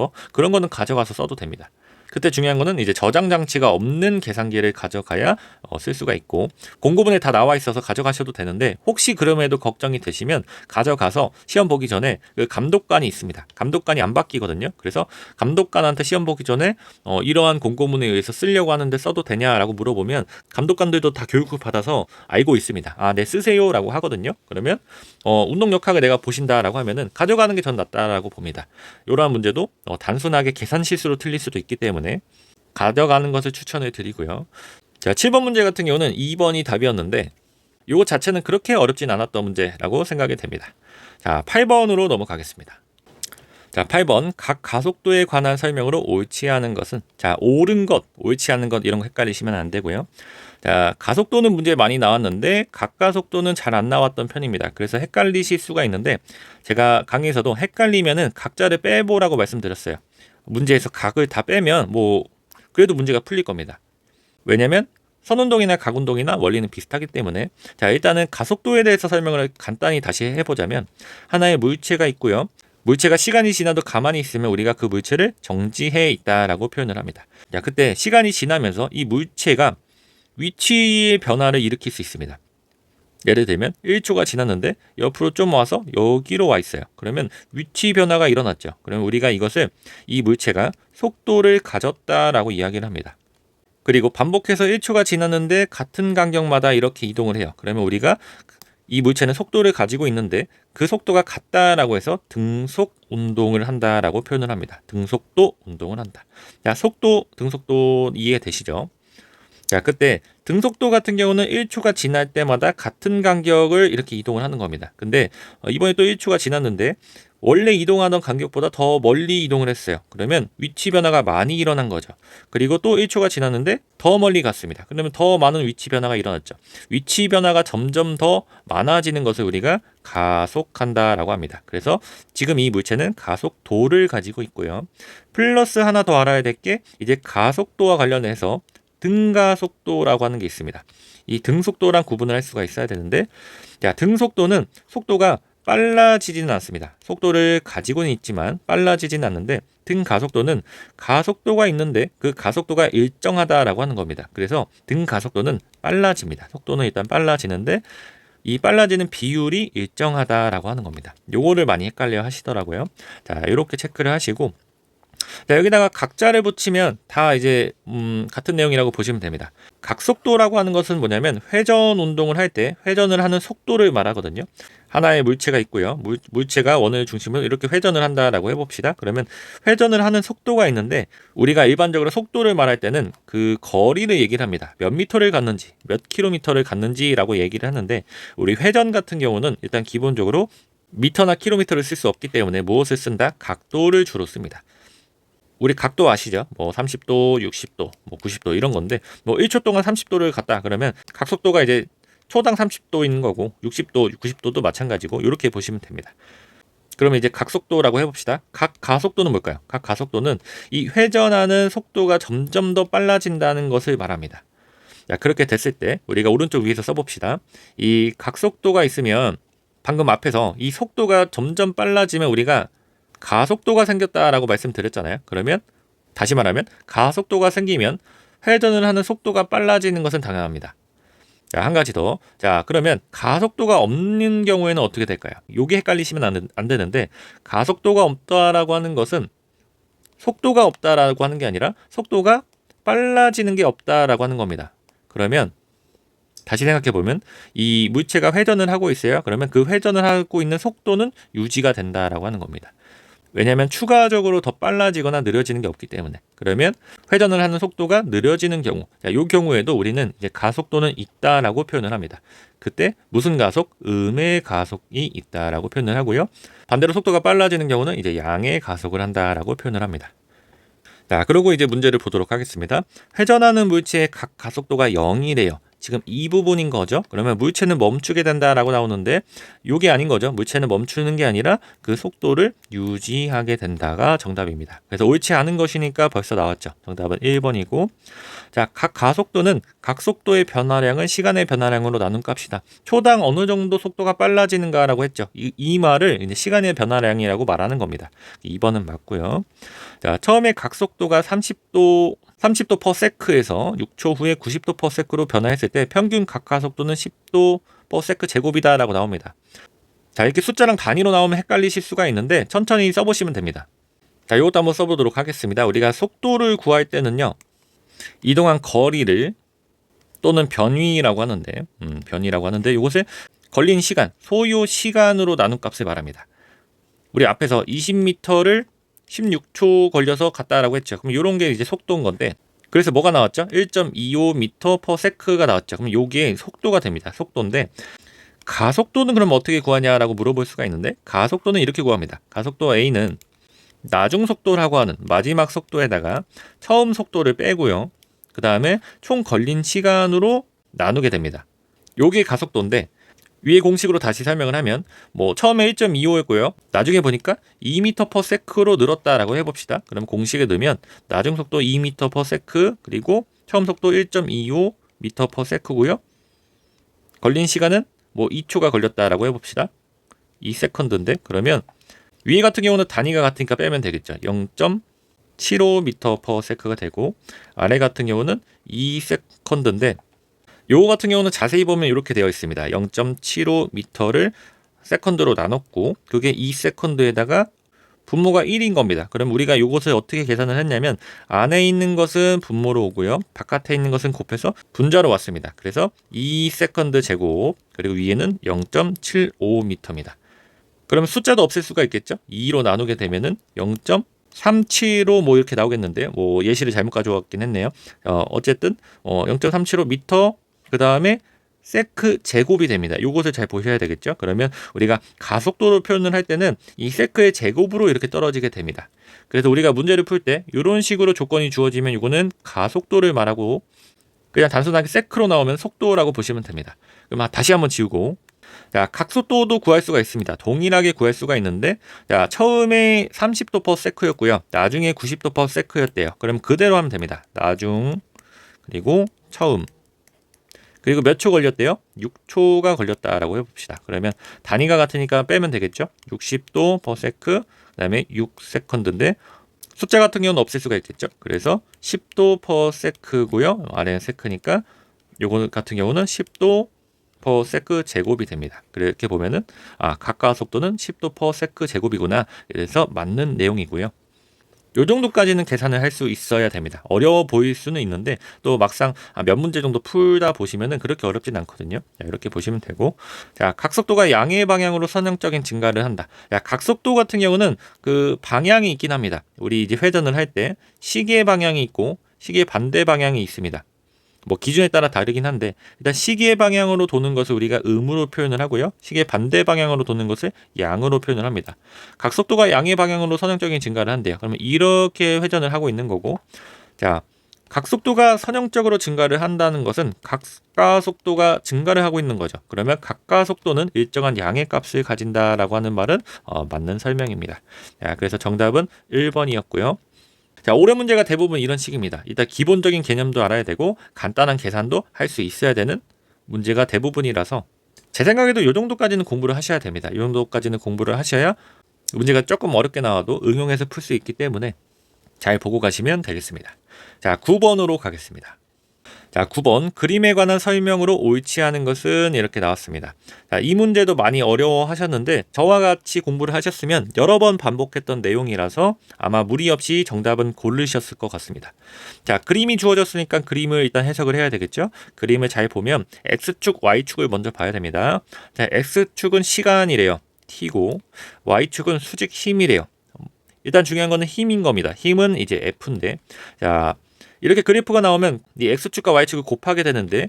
거는 가져가서 써도 됩니다. 그때 중요한 거는 이제 저장 장치가 없는 계산기를 가져가야 쓸 수가 있고, 공고문에 다 나와 있어서 가져가셔도 되는데, 혹시 그럼에도 걱정이 되시면 가져가서 시험 보기 전에 그 감독관이 있습니다. 감독관이 안 바뀌거든요. 그래서 감독관한테 시험 보기 전에 이러한 공고문에 의해서 쓰려고 하는데 써도 되냐라고 물어보면 감독관들도 다 교육을 받아서 알고 있습니다. 네, 쓰세요라고 하거든요. 그러면 운동역학을 내가 보신다라고 하면은 가져가는 게 전 낫다라고 봅니다. 이러한 문제도 단순하게 계산 실수로 틀릴 수도 있기 때문에 가져가는 것을 추천을 드리고요. 자, 7번 문제 같은 경우는 2번이 답이었는데 이거 자체는 그렇게 어렵진 않았던 문제라고 생각이 됩니다. 자, 8번으로 넘어가겠습니다. 자, 8번 각 가속도에 관한 설명으로 옳지 않은 것은, 자, 옳은 것, 옳지 않은 것 이런 거 헷갈리시면 안 되고요. 자, 가속도는 문제 많이 나왔는데 각 가속도는 잘 안 나왔던 편입니다. 그래서 헷갈리실 수가 있는데, 제가 강의에서도 헷갈리면은 각자를 빼보라고 말씀드렸어요. 문제에서 각을 다 빼면 그래도 문제가 풀릴 겁니다. 왜냐면 선운동이나 각운동이나 원리는 비슷하기 때문에. 자, 일단은 가속도에 대해서 설명을 간단히 다시 해보자면, 하나의 물체가 있고요. 물체가 시간이 지나도 가만히 있으면 우리가 그 물체를 정지해 있다라고 표현을 합니다. 자, 그때 시간이 지나면서 이 물체가 위치의 변화를 일으킬 수 있습니다. 예를 들면 1초가 지났는데 옆으로 좀 와서 여기로 와 있어요. 그러면 위치 변화가 일어났죠. 그러면 우리가 이 물체가 속도를 가졌다라고 이야기를 합니다. 그리고 반복해서 1초가 지났는데 같은 간격마다 이렇게 이동을 해요. 그러면 우리가 이 물체는 속도를 가지고 있는데 그 속도가 같다라고 해서 등속 운동을 한다라고 표현을 합니다. 등속도 운동을 한다. 자, 속도, 등속도 이해되시죠? 자, 그때 등속도 같은 경우는 1초가 지날 때마다 같은 간격을 이렇게 이동을 하는 겁니다. 근데 이번에 또 1초가 지났는데 원래 이동하던 간격보다 더 멀리 이동을 했어요. 그러면 위치 변화가 많이 일어난 거죠. 그리고 또 1초가 지났는데 더 멀리 갔습니다. 그러면 더 많은 위치 변화가 일어났죠. 위치 변화가 점점 더 많아지는 것을 우리가 가속한다라고 합니다. 그래서 지금 이 물체는 가속도를 가지고 있고요. 플러스 하나 더 알아야 될 게, 이제 가속도와 관련해서 등가속도라고 하는 게 있습니다. 이 등속도랑 구분을 할 수가 있어야 되는데, 자, 등속도는 속도가 빨라지지는 않습니다. 속도를 가지고는 있지만 빨라지지는 않는데, 등가속도는 가속도가 있는데 그 가속도가 일정하다라고 하는 겁니다. 그래서 등가속도는 빨라집니다. 속도는 일단 빨라지는데 이 빨라지는 비율이 일정하다라고 하는 겁니다. 요거를 많이 헷갈려 하시더라고요. 자, 이렇게 체크를 하시고, 자, 여기다가 각자를 붙이면 다 이제 같은 내용이라고 보시면 됩니다. 각속도라고 하는 것은 뭐냐면 회전 운동을 할 때 회전을 하는 속도를 말하거든요. 하나의 물체가 있고요. 물체가 원을 중심으로 이렇게 회전을 한다라고 해봅시다. 그러면 회전을 하는 속도가 있는데 우리가 일반적으로 속도를 말할 때는 그 거리를 얘기를 합니다. 몇 미터를 갔는지, 몇 킬로미터를 갔는지라고 얘기를 하는데 우리 회전 같은 경우는 일단 기본적으로 미터나 킬로미터를 쓸 수 없기 때문에 무엇을 쓴다? 각도를 주로 씁니다. 우리 각도 아시죠? 뭐 30도, 60도, 뭐 90도 이런 건데 뭐 1초 동안 30도를 갔다 그러면 각속도가 이제 초당 30도인 거고 60도, 90도도 마찬가지고 이렇게 보시면 됩니다. 그러면 이제 각속도라고 해봅시다. 각 가속도는 뭘까요? 각 가속도는 이 회전하는 속도가 점점 더 빨라진다는 것을 말합니다. 자, 그렇게 됐을 때 우리가 오른쪽 위에서 써봅시다. 이 각속도가 있으면 방금 앞에서 이 속도가 점점 빨라지면 우리가 가속도가 생겼다라고 말씀드렸잖아요. 그러면 다시 말하면 가속도가 생기면 회전을 하는 속도가 빨라지는 것은 당연합니다. 자, 한 가지 더. 자, 그러면 가속도가 없는 경우에는 어떻게 될까요? 요게 헷갈리시면 안 되는데 가속도가 없다라고 하는 것은 속도가 없다라고 하는 게 아니라 속도가 빨라지는 게 없다라고 하는 겁니다. 그러면 다시 생각해 보면 이 물체가 회전을 하고 있어요. 그러면 그 회전을 하고 있는 속도는 유지가 된다라고 하는 겁니다. 왜냐하면 추가적으로 더 빨라지거나 느려지는 게 없기 때문에. 그러면 회전을 하는 속도가 느려지는 경우, 자, 이 경우에도 우리는 이제 가속도는 있다라고 표현을 합니다. 그때 무슨 가속? 음의 가속이 있다라고 표현을 하고요. 반대로 속도가 빨라지는 경우는 이제 양의 가속을 한다라고 표현을 합니다. 자, 그리고 이제 문제를 보도록 하겠습니다. 회전하는 물체의 각 가속도가 0이래요. 지금 이 부분인 거죠. 그러면 물체는 멈추게 된다라고 나오는데 이게 아닌 거죠. 물체는 멈추는 게 아니라 그 속도를 유지하게 된다가 정답입니다. 그래서 옳지 않은 것이니까 벌써 나왔죠. 정답은 1번이고 자, 각 가속도는 각 속도의 변화량은 시간의 변화량으로 나눈 값이다. 초당 어느 정도 속도가 빨라지는가라고 했죠. 이 말을 이제 시간의 변화량이라고 말하는 겁니다. 2번은 맞고요. 자, 처음에 각속도가 30도 per sec에서 6초 후에 90도 per sec로 변화했을 때 평균 각가속도는 10도 per sec 제곱이다라고 나옵니다. 자, 이렇게 숫자랑 단위로 나오면 헷갈리실 수가 있는데 천천히 써보시면 됩니다. 자, 이것도 한번 써보도록 하겠습니다. 우리가 속도를 구할 때는요, 이동한 거리를 또는 변위라고 하는데, 변위라고 하는데 이것을 걸린 시간, 소요 시간으로 나눈 값을 말합니다. 우리 앞에서 20m를 16초 걸려서 갔다라고 했죠. 그럼 이런 게 이제 속도인 건데 그래서 뭐가 나왔죠? 1.25m per sec가 나왔죠. 그럼 이게 속도가 됩니다. 속도인데 가속도는 그럼 어떻게 구하냐라고 물어볼 수가 있는데 가속도는 이렇게 구합니다. 가속도 A는 나중 속도라고 하는 마지막 속도에다가 처음 속도를 빼고요. 그 다음에 총 걸린 시간으로 나누게 됩니다. 요게 가속도인데 위의 공식으로 다시 설명을 하면 뭐 처음에 1.25였고요. 나중에 보니까 2m per sec로 늘었다라고 해봅시다. 그럼 공식에 넣으면 나중 속도 2m per sec 그리고 처음 속도 1.25m per sec고요. 걸린 시간은 뭐 2초가 걸렸다라고 해봅시다. 2세컨드인데 그러면 위에 같은 경우는 단위가 같으니까 빼면 되겠죠. 0.75m per sec가 되고 아래 같은 경우는 2세컨드인데 요거 같은 경우는 자세히 보면 이렇게 되어 있습니다. 0.75m를 세컨드로 나눴고 그게 2세컨드에다가 분모가 1인 겁니다. 그럼 우리가 요것을 어떻게 계산을 했냐면 안에 있는 것은 분모로 오고요. 바깥에 있는 것은 곱해서 분자로 왔습니다. 그래서 2세컨드 제곱 그리고 위에는 0.75m입니다. 그럼 숫자도 없앨 수가 있겠죠? 2로 나누게 되면은 0.37로 뭐 이렇게 나오겠는데요. 뭐 예시를 잘못 가져왔긴 했네요. 어쨌든 0.37m 그 다음에 세크 제곱이 됩니다. 요것을 잘 보셔야 되겠죠. 그러면 우리가 가속도로 표현을 할 때는 이 세크의 제곱으로 이렇게 떨어지게 됩니다. 그래서 우리가 문제를 풀 때 이런 식으로 조건이 주어지면 이거는 가속도를 말하고 그냥 단순하게 세크로 나오면 속도라고 보시면 됩니다. 그럼 다시 한번 지우고 자, 각속도도 구할 수가 있습니다. 동일하게 구할 수가 있는데 자, 처음에 30도 per sec였고요. 나중에 90도 per sec였대요. 그럼 그대로 하면 됩니다. 나중 그리고 처음 그리고 몇 초 걸렸대요? 6초가 걸렸다라고 해봅시다. 그러면 단위가 같으니까 빼면 되겠죠? 60도 per sec, 그 다음에 6세컨드인데 숫자 같은 경우는 없앨 수가 있겠죠? 그래서 10도 per sec고요. 아래는 sec니까 요거 같은 경우는 10도 per sec 제곱이 됩니다. 그렇게 보면은 각 가속도는 10도 per sec 제곱이구나. 그래서 맞는 내용이고요. 요 정도까지는 계산을 할 수 있어야 됩니다. 어려워 보일 수는 있는데 또 막상 몇 문제 정도 풀다 보시면은 그렇게 어렵진 않거든요. 자, 이렇게 보시면 되고, 자, 각속도가 양의 방향으로 선형적인 증가를 한다. 야, 각속도 같은 경우는 그 방향이 있긴 합니다. 우리 이제 회전을 할 때 시계 방향이 있고 시계 반대 방향이 있습니다. 뭐 기준에 따라 다르긴 한데 일단 시계 방향으로 도는 것을 우리가 음으로 표현을 하고요. 시계 반대 방향으로 도는 것을 양으로 표현을 합니다. 각속도가 양의 방향으로 선형적인 증가를 한대요. 그러면 이렇게 회전을 하고 있는 거고, 자, 각속도가 선형적으로 증가를 한다는 것은 각가속도가 증가를 하고 있는 거죠. 그러면 각가속도는 일정한 양의 값을 가진다라고 하는 말은 맞는 설명입니다. 자, 그래서 정답은 1번이었고요. 자, 올해 문제가 대부분 이런 식입니다. 일단 기본적인 개념도 알아야 되고 간단한 계산도 할 수 있어야 되는 문제가 대부분이라서 제 생각에도 이 정도까지는 공부를 하셔야 됩니다. 이 정도까지는 공부를 하셔야 문제가 조금 어렵게 나와도 응용해서 풀 수 있기 때문에 잘 보고 가시면 되겠습니다. 자, 9번으로 가겠습니다. 자, 9번 그림에 관한 설명으로 옳지 않은 것은 이렇게 나왔습니다. 자, 이 문제도 많이 어려워하셨는데 저와 같이 공부를 하셨으면 여러 번 반복했던 내용이라서 아마 무리 없이 정답은 고르셨을 것 같습니다. 자, 그림이 주어졌으니까 그림을 일단 해석을 해야 되겠죠. 그림을 잘 보면 X축, Y축을 먼저 봐야 됩니다. 자, X축은 시간이래요. T고 Y축은 수직 힘이래요. 일단 중요한 거는 힘인 겁니다. 힘은 이제 F인데, 자, 이렇게 그래프가 나오면 이 X축과 Y축을 곱하게 되는데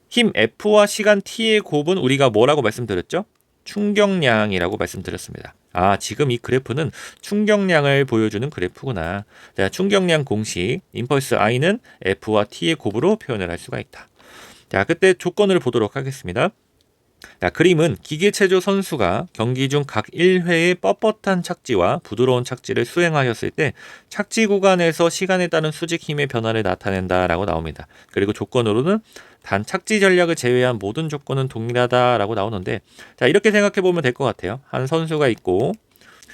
힘 F와 시간 T의 곱은 우리가 뭐라고 말씀드렸죠? 충격량이라고 말씀드렸습니다. 아, 지금 이 그래프는 충격량을 보여주는 그래프구나. 자, 충격량 공식 임펄스 I는 F와 T의 곱으로 표현을 할 수가 있다. 자, 그때 조건을 보도록 하겠습니다. 자, 그림은 기계체조 선수가 경기 중 각 1회의 뻣뻣한 착지와 부드러운 착지를 수행하였을 때 착지 구간에서 시간에 따른 수직 힘의 변화를 나타낸다라고 나옵니다. 그리고 조건으로는 단 착지 전략을 제외한 모든 조건은 동일하다라고 나오는데, 자, 이렇게 생각해 보면 될 것 같아요. 한 선수가 있고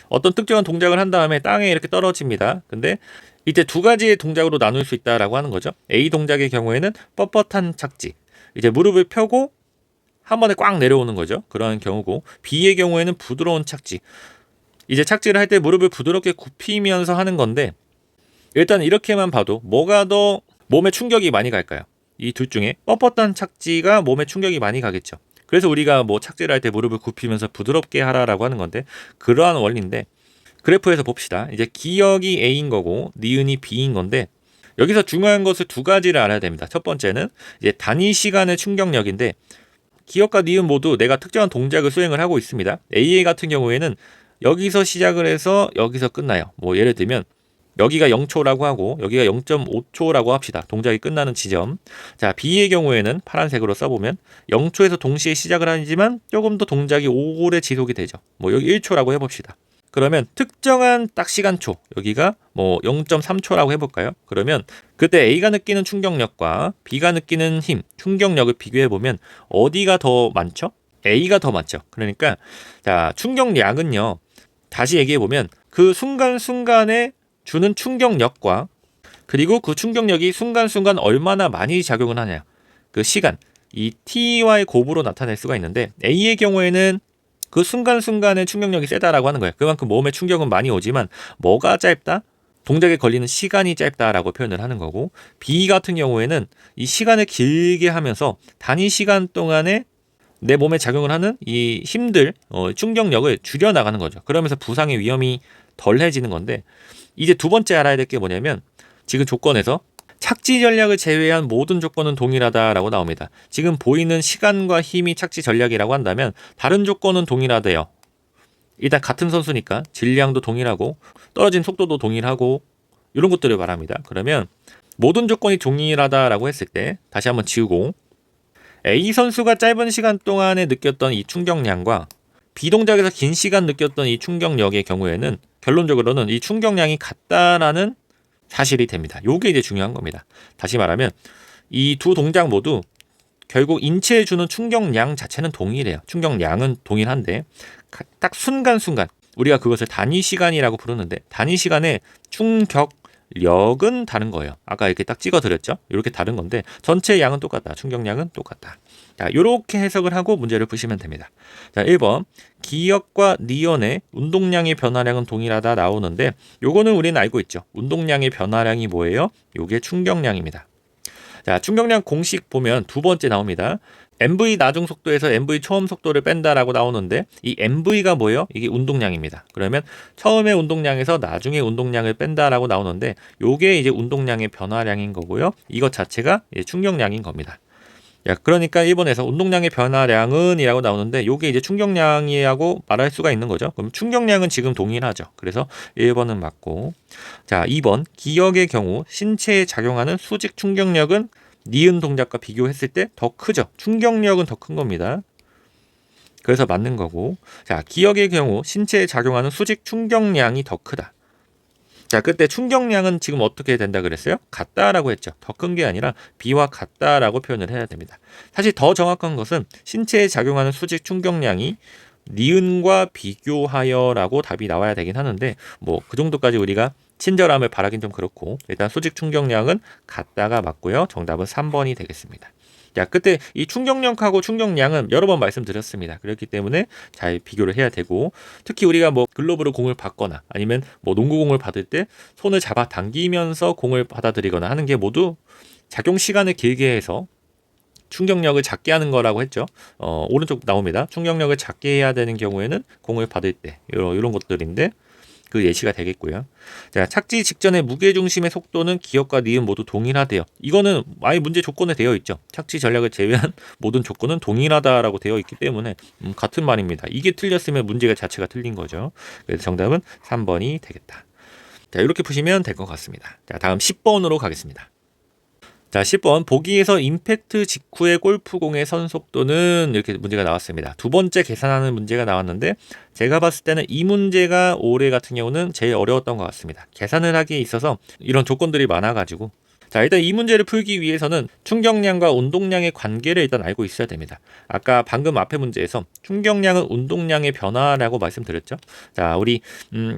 어떤 특정한 동작을 한 다음에 땅에 이렇게 떨어집니다. 근데 이제 두 가지의 동작으로 나눌 수 있다라고 하는 거죠. A 동작의 경우에는 뻣뻣한 착지, 이제 무릎을 펴고 한 번에 꽉 내려오는 거죠. 그런 경우고, B의 경우에는 부드러운 착지, 이제 착지를 할 때 무릎을 부드럽게 굽히면서 하는 건데 일단 이렇게만 봐도 뭐가 더 몸에 충격이 많이 갈까요? 이 둘 중에 뻣뻣한 착지가 몸에 충격이 많이 가겠죠. 그래서 우리가 뭐 착지를 할 때 무릎을 굽히면서 부드럽게 하라라고 하는 건데 그러한 원리인데, 그래프에서 봅시다. 이제 기역이 A인 거고 니은이 B인 건데 여기서 중요한 것을 두 가지를 알아야 됩니다. 첫 번째는 이제 단위 시간의 충격력인데 기역과 니은 모두 내가 특정한 동작을 수행을 하고 있습니다. AA 같은 경우에는 여기서 시작을 해서 여기서 끝나요. 뭐 예를 들면 여기가 0초라고 하고 여기가 0.5초라고 합시다. 동작이 끝나는 지점. 자, B의 경우에는 파란색으로 써보면 0초에서 동시에 시작을 하지만 조금 더 동작이 오래 지속이 되죠. 뭐 여기 1초라고 해봅시다. 그러면 특정한 딱 시간초, 여기가 뭐 0.3초라고 해볼까요? 그러면 그때 A가 느끼는 충격력과 B가 느끼는 힘, 충격력을 비교해보면 어디가 더 많죠? A가 더 많죠. 그러니까 자, 충격량은요, 다시 얘기해보면 그 순간순간에 주는 충격력과 그리고 그 충격력이 순간순간 얼마나 많이 작용을 하냐, 그 시간, 이 T와의 곱으로 나타낼 수가 있는데 A의 경우에는 그 순간순간의 충격력이 세다라고 하는 거예요. 그만큼 몸에 충격은 많이 오지만 뭐가 짧다? 동작에 걸리는 시간이 짧다라고 표현을 하는 거고, B 같은 경우에는 이 시간을 길게 하면서 단위 시간 동안에 내 몸에 작용을 하는 이 힘들, 충격력을 줄여나가는 거죠. 그러면서 부상의 위험이 덜해지는 건데, 이제 두 번째 알아야 될 게 뭐냐면 지금 조건에서 착지 전략을 제외한 모든 조건은 동일하다라고 나옵니다. 지금 보이는 시간과 힘이 착지 전략이라고 한다면 다른 조건은 동일하대요. 일단 같은 선수니까 질량도 동일하고 떨어진 속도도 동일하고 이런 것들을 말합니다. 그러면 모든 조건이 동일하다라고 했을 때 다시 한번 지우고, A 선수가 짧은 시간 동안에 느꼈던 이 충격량과 B 동작에서 긴 시간 느꼈던 이 충격력의 경우에는 결론적으로는 이 충격량이 같다라는 사실이 됩니다. 요게 이제 중요한 겁니다. 다시 말하면 이 두 동작 모두 결국 인체에 주는 충격량 자체는 동일해요. 충격량은 동일한데 딱 순간순간 우리가 그것을 단위 시간이라고 부르는데 단위 시간에 충격, 충격력은 다른 거예요. 아까 이렇게 딱 찍어 드렸죠. 이렇게 다른 건데 전체 양은 똑같다. 충격량은 똑같다. 자, 이렇게 해석을 하고 문제를 푸시면 됩니다. 자, 1번 기역과 니은의 운동량의 변화량은 동일하다 나오는데 요거는 우리는 알고 있죠. 운동량의 변화량이 뭐예요? 요게 충격량입니다. 자, 충격량 공식 보면 두 번째 나옵니다. MV 나중 속도에서 MV 초음 속도를 뺀다라고 나오는데 이 MV가 뭐예요? 이게 운동량입니다. 그러면 처음에 운동량에서 나중에 운동량을 뺀다라고 나오는데 요게 이제 운동량의 변화량인 거고요. 이것 자체가 충격량인 겁니다. 야, 그러니까 일본에서 운동량의 변화량은 이라고 나오는데 요게 이제 충격량이라고 말할 수가 있는 거죠. 그럼 충격량은 지금 동일하죠. 그래서 1번은 맞고, 자, 2번 기억의 경우 신체에 작용하는 수직 충격력은 니은 동작과 비교했을 때 더 크죠. 충격력은 더 큰 겁니다. 그래서 맞는 거고, 자, 기억의 경우 신체에 작용하는 수직 충격량이 더 크다. 자, 그때 충격량은 지금 어떻게 된다 그랬어요? 같다라고 했죠. 더 큰 게 아니라 B와 같다라고 표현을 해야 됩니다. 사실 더 정확한 것은 신체에 작용하는 수직 충격량이 니은과 비교하여라고 답이 나와야 되긴 하는데 뭐 그 정도까지 우리가 친절함을 바라긴 좀 그렇고 일단 수직 충격량은 같다가 맞고요. 정답은 3번이 되겠습니다. 자, 그때 이 충격력하고 충격량은 여러 번 말씀드렸습니다. 그렇기 때문에 잘 비교를 해야 되고 특히 우리가 뭐 글러브로 공을 받거나 아니면 뭐 농구공을 받을 때 손을 잡아 당기면서 공을 받아들이거나 하는 게 모두 작용 시간을 길게 해서 충격력을 작게 하는 거라고 했죠. 오른쪽 나옵니다. 충격력을 작게 해야 되는 경우에는 공을 받을 때 이런 것들인데 그 예시가 되겠고요. 자, 착지 직전의 무게중심의 속도는 기억과 니은 모두 동일하대요. 이거는 아예 문제 조건에 되어 있죠. 착지 전략을 제외한 모든 조건은 동일하다라고 되어 있기 때문에 같은 말입니다. 이게 틀렸으면 문제가 자체가 틀린 거죠. 그래서 정답은 3번이 되겠다. 자, 이렇게 푸시면 될 것 같습니다. 자, 다음 10번으로 가겠습니다. 자, 10번 보기에서 임팩트 직후의 골프공의 선속도는 이렇게 문제가 나왔습니다. 두 번째 계산하는 문제가 나왔는데 제가 봤을 때는 이 문제가 올해 같은 경우는 제일 어려웠던 것 같습니다. 계산을 하기에 있어서 이런 조건들이 많아가지고 자, 일단 이 문제를 풀기 위해서는 충격량과 운동량의 관계를 일단 알고 있어야 됩니다. 아까 방금 앞에 문제에서 충격량은 운동량의 변화라고 말씀드렸죠. 자, 우리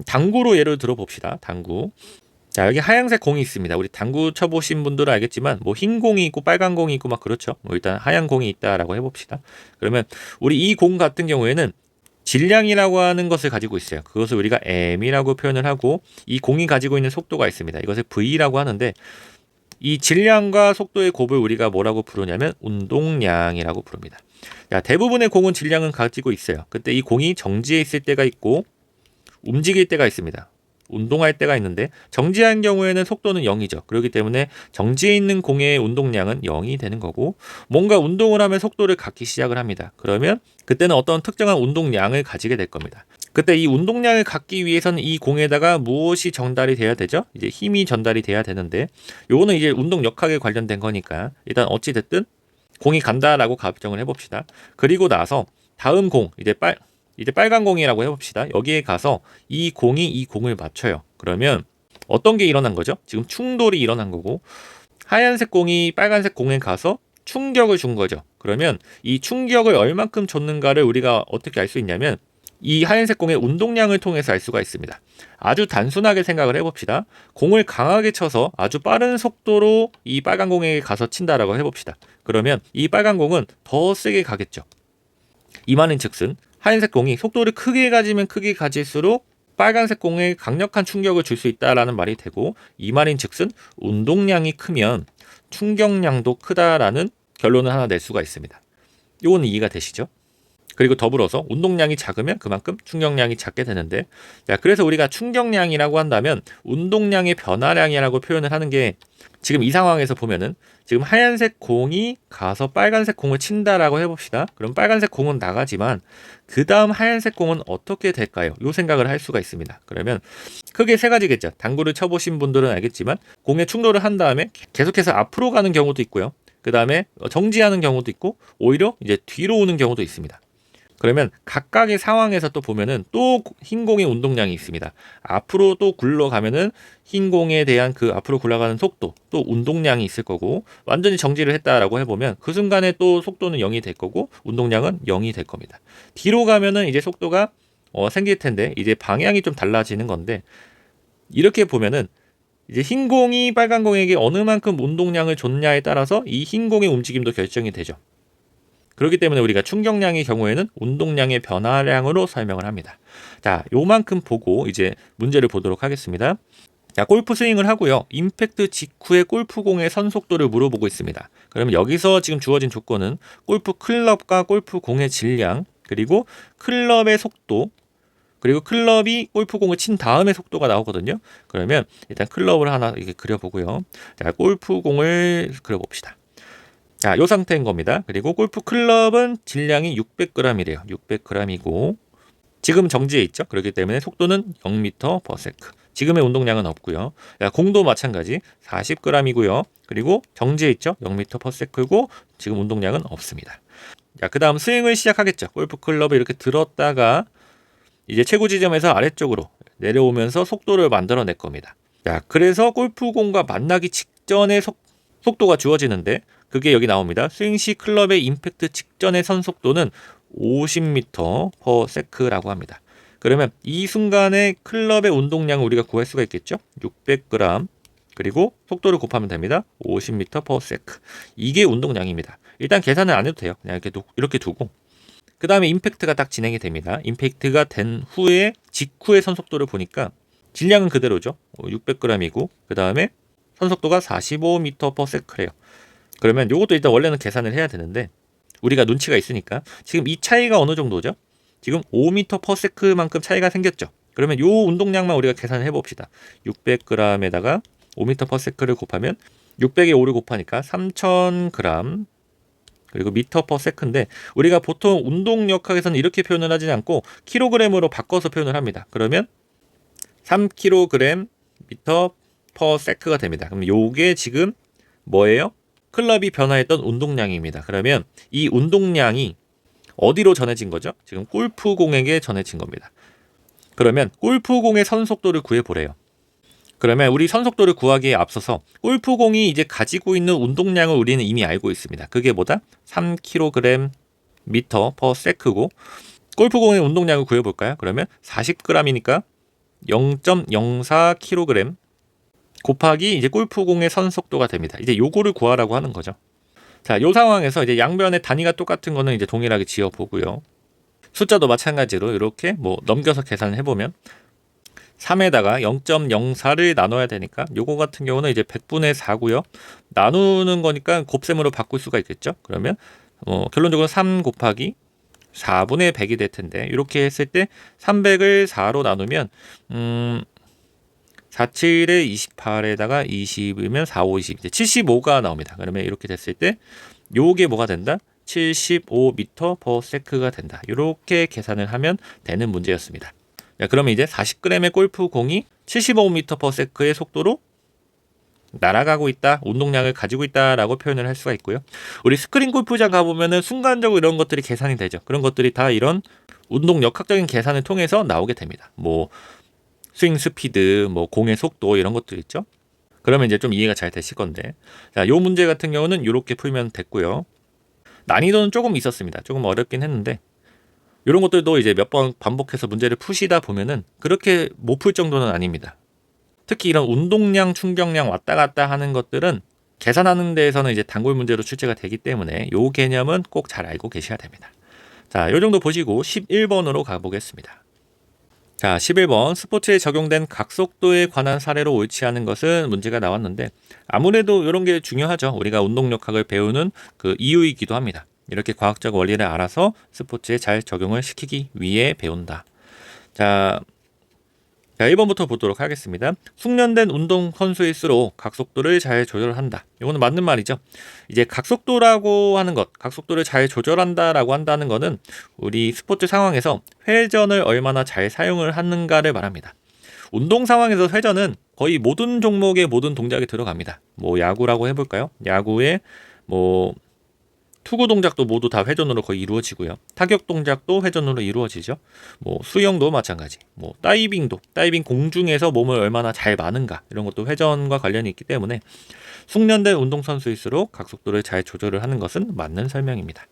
당구로 예를 들어 봅시다. 당구. 자, 여기 하얀색 공이 있습니다. 우리 당구 쳐보신 분들은 알겠지만 뭐 흰 공이 있고 빨간 공이 있고 막 그렇죠. 뭐 일단 하얀 공이 있다라고 해봅시다. 그러면 우리 이 공 같은 경우에는 질량이라고 하는 것을 가지고 있어요. 그것을 우리가 m이라고 표현을 하고 이 공이 가지고 있는 속도가 있습니다. 이것을 v라고 하는데 이 질량과 속도의 곱을 우리가 뭐라고 부르냐면 운동량이라고 부릅니다. 자, 대부분의 공은 질량은 가지고 있어요. 그때 이 공이 정지해 있을 때가 있고 움직일 때가 있습니다. 운동할 때가 있는데 정지한 경우에는 속도는 0이죠. 그렇기 때문에 정지해 있는 공의 운동량은 0이 되는 거고 뭔가 운동을 하면 속도를 갖기 시작을 합니다. 그러면 그때는 어떤 특정한 운동량을 가지게 될 겁니다. 그때 이 운동량을 갖기 위해서는 이 공에다가 무엇이 전달이 돼야 되죠? 이제 힘이 전달이 돼야 되는데 요거는 이제 운동 역학에 관련된 거니까 일단 어찌 됐든 공이 간다라고 가정을 해봅시다. 그리고 나서 다음 공 이제 빨간 공이라고 해봅시다. 여기에 가서 이 공이 이 공을 맞춰요. 그러면 어떤 게 일어난 거죠? 지금 충돌이 일어난 거고 하얀색 공이 빨간색 공에 가서 충격을 준 거죠. 그러면 이 충격을 얼만큼 줬는가를 우리가 어떻게 알 수 있냐면 이 하얀색 공의 운동량을 통해서 알 수가 있습니다. 아주 단순하게 생각을 해봅시다. 공을 강하게 쳐서 아주 빠른 속도로 이 빨간 공에게 가서 친다라고 해봅시다. 그러면 이 빨간 공은 더 세게 가겠죠. 이 말인 즉슨 하얀색 공이 속도를 크게 가지면 크게 가질수록 빨간색 공에 강력한 충격을 줄 수 있다라는 말이 되고 이 말인 즉슨 운동량이 크면 충격량도 크다라는 결론을 하나 낼 수가 있습니다. 이거는 이해가 되시죠? 그리고 더불어서 운동량이 작으면 그만큼 충격량이 작게 되는데 자, 그래서 우리가 충격량이라고 한다면 운동량의 변화량이라고 표현을 하는 게 지금 이 상황에서 보면은 지금 하얀색 공이 가서 빨간색 공을 친다라고 해봅시다. 그럼 빨간색 공은 나가지만 그 다음 하얀색 공은 어떻게 될까요? 이 생각을 할 수가 있습니다. 그러면 크게 세 가지겠죠. 당구를 쳐보신 분들은 알겠지만 공에 충돌을 한 다음에 계속해서 앞으로 가는 경우도 있고요. 그 다음에 정지하는 경우도 있고 오히려 이제 뒤로 오는 경우도 있습니다. 그러면 각각의 상황에서 또 보면은 또 흰 공의 운동량이 있습니다. 앞으로 또 굴러가면은 흰 공에 대한 그 앞으로 굴러가는 속도, 또 운동량이 있을 거고 완전히 정지를 했다라고 해보면 그 순간에 또 속도는 0이 될 거고 운동량은 0이 될 겁니다. 뒤로 가면은 이제 속도가 생길 텐데 이제 방향이 좀 달라지는 건데 이렇게 보면은 이제 흰 공이 빨간 공에게 어느 만큼 운동량을 줬냐에 따라서 이 흰 공의 움직임도 결정이 되죠. 그렇기 때문에 우리가 충격량의 경우에는 운동량의 변화량으로 설명을 합니다. 자, 요만큼 보고 이제 문제를 보도록 하겠습니다. 자, 골프 스윙을 하고요. 임팩트 직후에 골프공의 선속도를 물어보고 있습니다. 그러면 여기서 지금 주어진 조건은 골프 클럽과 골프공의 질량, 그리고 클럽의 속도, 그리고 클럽이 골프공을 친 다음에 속도가 나오거든요. 그러면 일단 클럽을 하나 이렇게 그려보고요. 자, 골프공을 그려봅시다. 자, 요 상태인 겁니다. 그리고 골프 클럽은 질량이 600g이래요. 600g이고 지금 정지해 있죠. 그렇기 때문에 속도는 0m/s. 지금의 운동량은 없고요. 자, 공도 마찬가지 40g이고요. 그리고 정지해 있죠. 0m/s고 지금 운동량은 없습니다. 자, 그 다음 스윙을 시작하겠죠. 골프 클럽을 이렇게 들었다가 이제 최고 지점에서 아래쪽으로 내려오면서 속도를 만들어낼 겁니다. 자, 그래서 골프공과 만나기 직전에 속도가 주어지는데 그게 여기 나옵니다. 스윙 시 클럽의 임팩트 직전의 선속도는 50m/s라고 합니다. 그러면 이 순간에 클럽의 운동량을 우리가 구할 수가 있겠죠. 600g 그리고 속도를 곱하면 됩니다. 50m/s. 이게 운동량입니다. 일단 계산을 안 해도 돼요. 그냥 이렇게 두고 그 다음에 임팩트가 딱 진행이 됩니다. 임팩트가 된 후에 직후의 선속도를 보니까 질량은 그대로죠. 600g이고 그 다음에 선속도가 45m/s래요. 그러면 이것도 일단 원래는 계산을 해야 되는데 우리가 눈치가 있으니까 지금 이 차이가 어느 정도죠? 지금 5m/s만큼 차이가 생겼죠. 그러면 이 운동량만 우리가 계산을 해봅시다. 600g에다가 5m/s를 곱하면 600에 5를 곱하니까 3000g 그리고 m/s인데 우리가 보통 운동역학에서는 이렇게 표현을 하지 않고 킬로그램으로 바꿔서 표현을 합니다. 그러면 3kg m/s가 됩니다. 그럼 요게 지금 뭐예요? 클럽이 변화했던 운동량입니다. 그러면 이 운동량이 어디로 전해진 거죠? 지금 골프공에게 전해진 겁니다. 그러면 골프공의 선속도를 구해보래요. 그러면 우리 선속도를 구하기에 앞서서 골프공이 이제 가지고 있는 운동량을 우리는 이미 알고 있습니다. 그게 뭐다? 3kg m/s고 골프공의 운동량을 구해볼까요? 그러면 40g이니까 0.04kg 곱하기 이제 골프공의 선속도가 됩니다. 이제 요거를 구하라고 하는 거죠. 자, 요 상황에서 이제 양변의 단위가 똑같은 거는 이제 동일하게 지어보고요. 숫자도 마찬가지로 이렇게 뭐 넘겨서 계산을 해보면 3에다가 0.04를 나눠야 되니까 요거 같은 경우는 이제 100분의 4고요. 나누는 거니까 곱셈으로 바꿀 수가 있겠죠. 그러면 결론적으로 3 곱하기 4분의 100이 될 텐데 이렇게 했을 때 300을 4로 나누면 47에 28에다가 20이면 4, 5, 20 이제 75가 나옵니다. 그러면 이렇게 됐을 때 요게 뭐가 된다? 75m/s가 된다. 이렇게 계산을 하면 되는 문제였습니다. 자, 그러면 이제 40g의 골프공이 75m/s의 속도로 날아가고 있다, 운동량을 가지고 있다라고 표현을 할 수가 있고요. 우리 스크린 골프장 가보면은 순간적으로 이런 것들이 계산이 되죠. 그런 것들이 다 이런 운동 역학적인 계산을 통해서 나오게 됩니다. 뭐 스윙 스피드, 뭐 공의 속도 이런 것들 있죠. 그러면 이제 좀 이해가 잘 되실 건데, 자, 요 문제 같은 경우는 이렇게 풀면 됐고요. 난이도는 조금 있었습니다. 조금 어렵긴 했는데 이런 것들도 이제 몇 번 반복해서 문제를 푸시다 보면은 그렇게 못 풀 정도는 아닙니다. 특히 이런 운동량, 충격량 왔다 갔다 하는 것들은 계산하는 데에서는 이제 단골 문제로 출제가 되기 때문에 요 개념은 꼭 잘 알고 계셔야 됩니다. 자, 요 정도 보시고 11번으로 가보겠습니다. 자, 11번 스포츠에 적용된 각속도에 관한 사례로 옳지 않은 것은 문제가 나왔는데 아무래도 이런 게 중요하죠. 우리가 운동역학을 배우는 그 이유이기도 합니다. 이렇게 과학적 원리를 알아서 스포츠에 잘 적용을 시키기 위해 배운다. 자, 1번부터 보도록 하겠습니다. 숙련된 운동 선수일수록 각속도를 잘 조절한다. 이거는 맞는 말이죠. 이제 각속도라고 하는 것, 각속도를 잘 조절한다라고 한다는 것은 우리 스포츠 상황에서 회전을 얼마나 잘 사용을 하는가를 말합니다. 운동 상황에서 회전은 거의 모든 종목의 모든 동작이 들어갑니다. 뭐 야구라고 해볼까요? 야구에 뭐 투구 동작도 모두 다 회전으로 거의 이루어지고요. 타격 동작도 회전으로 이루어지죠. 뭐 수영도 마찬가지. 뭐 다이빙 공중에서 몸을 얼마나 잘 마는가 이런 것도 회전과 관련이 있기 때문에 숙련된 운동선수일수록 각속도를 잘 조절을 하는 것은 맞는 설명입니다.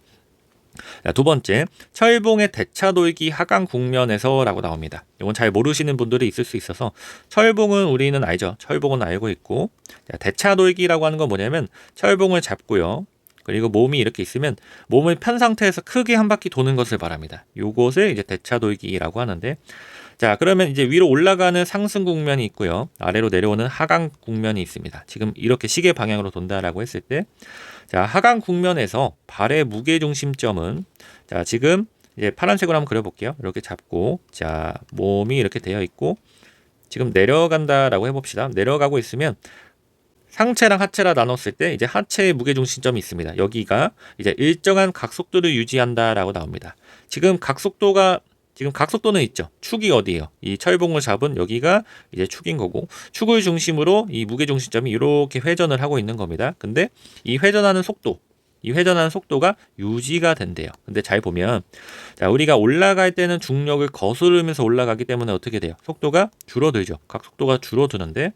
자, 두 번째, 철봉의 대차 돌기 하강 국면에서라고 나옵니다. 이건 잘 모르시는 분들이 있을 수 있어서 철봉은 우리는 알죠. 철봉은 알고 있고, 자, 대차 돌기라고 하는 건 뭐냐면 철봉을 잡고요. 그리고 몸이 이렇게 있으면 몸을 편 상태에서 크게 한 바퀴 도는 것을 말합니다. 요것을 이제 대차 돌기라고 하는데, 자, 그러면 이제 위로 올라가는 상승 국면이 있고요. 아래로 내려오는 하강 국면이 있습니다. 지금 이렇게 시계 방향으로 돈다라고 했을 때, 자, 하강 국면에서 발의 무게 중심점은, 자, 지금 이제 파란색으로 한번 그려볼게요. 이렇게 잡고, 자, 몸이 이렇게 되어 있고, 지금 내려간다라고 해봅시다. 내려가고 있으면 상체랑 하체라 나눴을 때 이제 하체의 무게 중심점이 있습니다. 여기가 이제 일정한 각속도를 유지한다라고 나옵니다. 지금 각속도는 있죠. 축이 어디예요? 이 철봉을 잡은 여기가 이제 축인 거고, 축을 중심으로 이 무게 중심점이 이렇게 회전을 하고 있는 겁니다. 근데 이 회전하는 속도가 유지가 된대요. 근데 잘 보면, 자, 우리가 올라갈 때는 중력을 거스르면서 올라가기 때문에 어떻게 돼요? 속도가 줄어들죠. 각속도가 줄어드는데,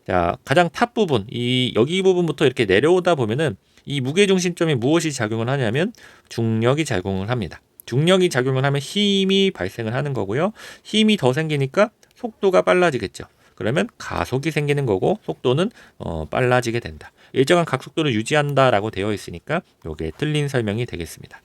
자, 가장 탑 부분, 여기 부분부터 이렇게 내려오다 보면은 이 무게 중심점이 무엇이 작용을 하냐면 중력이 작용을 합니다. 중력이 작용을 하면 힘이 발생을 하는 거고요. 힘이 더 생기니까 속도가 빨라지겠죠. 그러면 가속이 생기는 거고 속도는 빨라지게 된다. 일정한 각속도를 유지한다라고 되어 있으니까 이게 틀린 설명이 되겠습니다.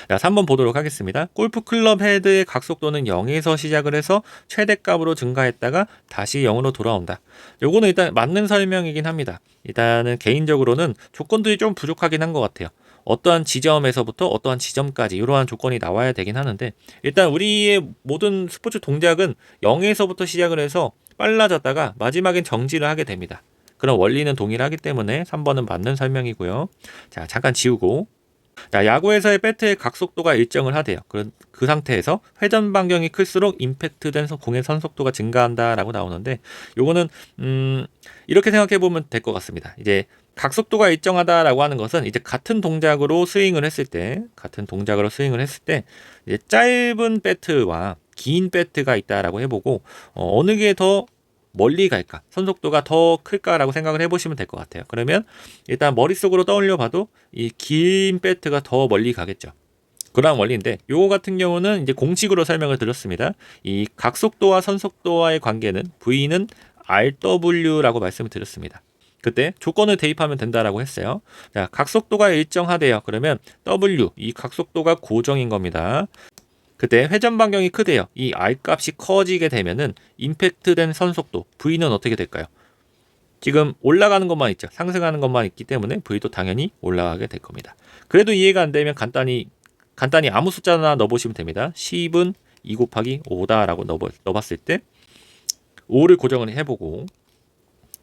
자, 3번 보도록 하겠습니다. 골프 클럽 헤드의 각속도는 0에서 시작을 해서 최대값으로 증가했다가 다시 0으로 돌아온다. 요거는 일단 맞는 설명이긴 합니다. 일단은 개인적으로는 조건들이 좀 부족하긴 한 것 같아요. 어떠한 지점에서부터 어떠한 지점까지 이러한 조건이 나와야 되긴 하는데, 일단 우리의 모든 스포츠 동작은 0에서부터 시작을 해서 빨라졌다가 마지막엔 정지를 하게 됩니다. 그런 원리는 동일하기 때문에 3번은 맞는 설명이고요. 자, 잠깐 지우고, 자, 야구에서의 배트의 각속도가 일정을 하대요. 그 상태에서 회전 반경이 클수록 임팩트된 공의 선속도가 증가한다라고 나오는데, 요거는 이렇게 생각해 보면 될 것 같습니다. 이제 각속도가 일정하다라고 하는 것은 이제 같은 동작으로 스윙을 했을 때 이제 짧은 배트와 긴 배트가 있다라고 해보고, 어느 게 더 멀리 갈까? 선속도가 더 클까라고 생각을 해보시면 될 것 같아요. 그러면 일단 머릿속으로 떠올려 봐도 이 긴 배트가 더 멀리 가겠죠. 그런 원리인데, 요거 같은 경우는 이제 공식으로 설명을 드렸습니다. 이 각속도와 선속도와의 관계는 V는 RW라고 말씀을 드렸습니다. 그때 조건을 대입하면 된다라고 했어요. 자, 각속도가 일정하대요. 그러면 W, 이 각속도가 고정인 겁니다. 그때 회전 반경이 크대요. 이 R 값이 커지게 되면은 임팩트된 선속도 V는 어떻게 될까요? 지금 올라가는 것만 있죠. 상승하는 것만 있기 때문에 V도 당연히 올라가게 될 겁니다. 그래도 이해가 안 되면 간단히 아무 숫자나 넣어보시면 됩니다. 10은 2 곱하기 5다라고 넣어봤을 때 5를 고정을 해보고,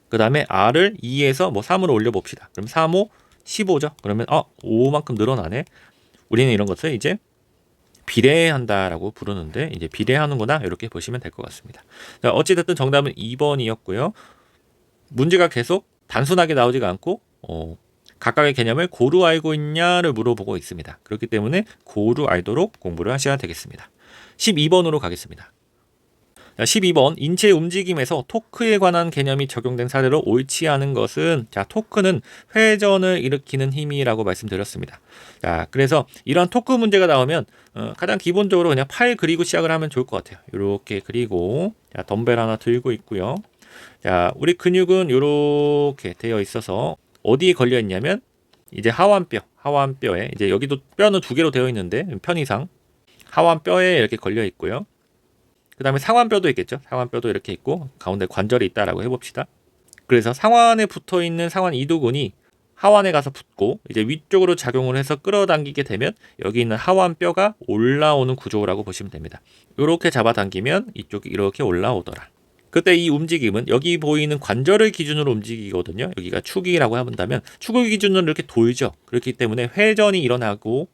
그 다음에 R을 2에서 뭐 3으로 올려봅시다. 그럼 3, 5, 15죠. 그러면 5만큼 늘어나네. 우리는 이런 것을 이제 비례한다라고 부르는데, 이제 비례하는구나 이렇게 보시면 될 것 같습니다. 자, 어찌됐든 정답은 2번이었고요. 문제가 계속 단순하게 나오지가 않고 각각의 개념을 고루 알고 있냐를 물어보고 있습니다. 그렇기 때문에 고루 알도록 공부를 하셔야 되겠습니다. 12번으로 가겠습니다. 12번, 인체 움직임에서 토크에 관한 개념이 적용된 사례로 옳지 않은 것은, 자, 토크는 회전을 일으키는 힘이라고 말씀드렸습니다. 자, 그래서 이런 토크 문제가 나오면 가장 기본적으로 그냥 팔 그리고 시작을 하면 좋을 것 같아요. 이렇게 그리고, 자, 덤벨 하나 들고 있고요. 자, 우리 근육은 이렇게 되어 있어서 어디에 걸려 있냐면 이제 하완뼈에, 이제 여기도 뼈는 두 개로 되어 있는데 편의상 하완뼈에 이렇게 걸려 있고요. 그 다음에 상완뼈도 있겠죠. 상완뼈도 이렇게 있고 가운데 관절이 있다라고 해봅시다. 그래서 상완에 붙어 있는 상완 이두근이 하완에 가서 붙고 이제 위쪽으로 작용을 해서 끌어당기게 되면 여기 있는 하완뼈가 올라오는 구조라고 보시면 됩니다. 이렇게 잡아당기면 이쪽이 이렇게 올라오더라. 그때 이 움직임은 여기 보이는 관절을 기준으로 움직이거든요. 여기가 축이라고 한다면 축을 기준으로 이렇게 돌죠. 그렇기 때문에 회전이 일어나고,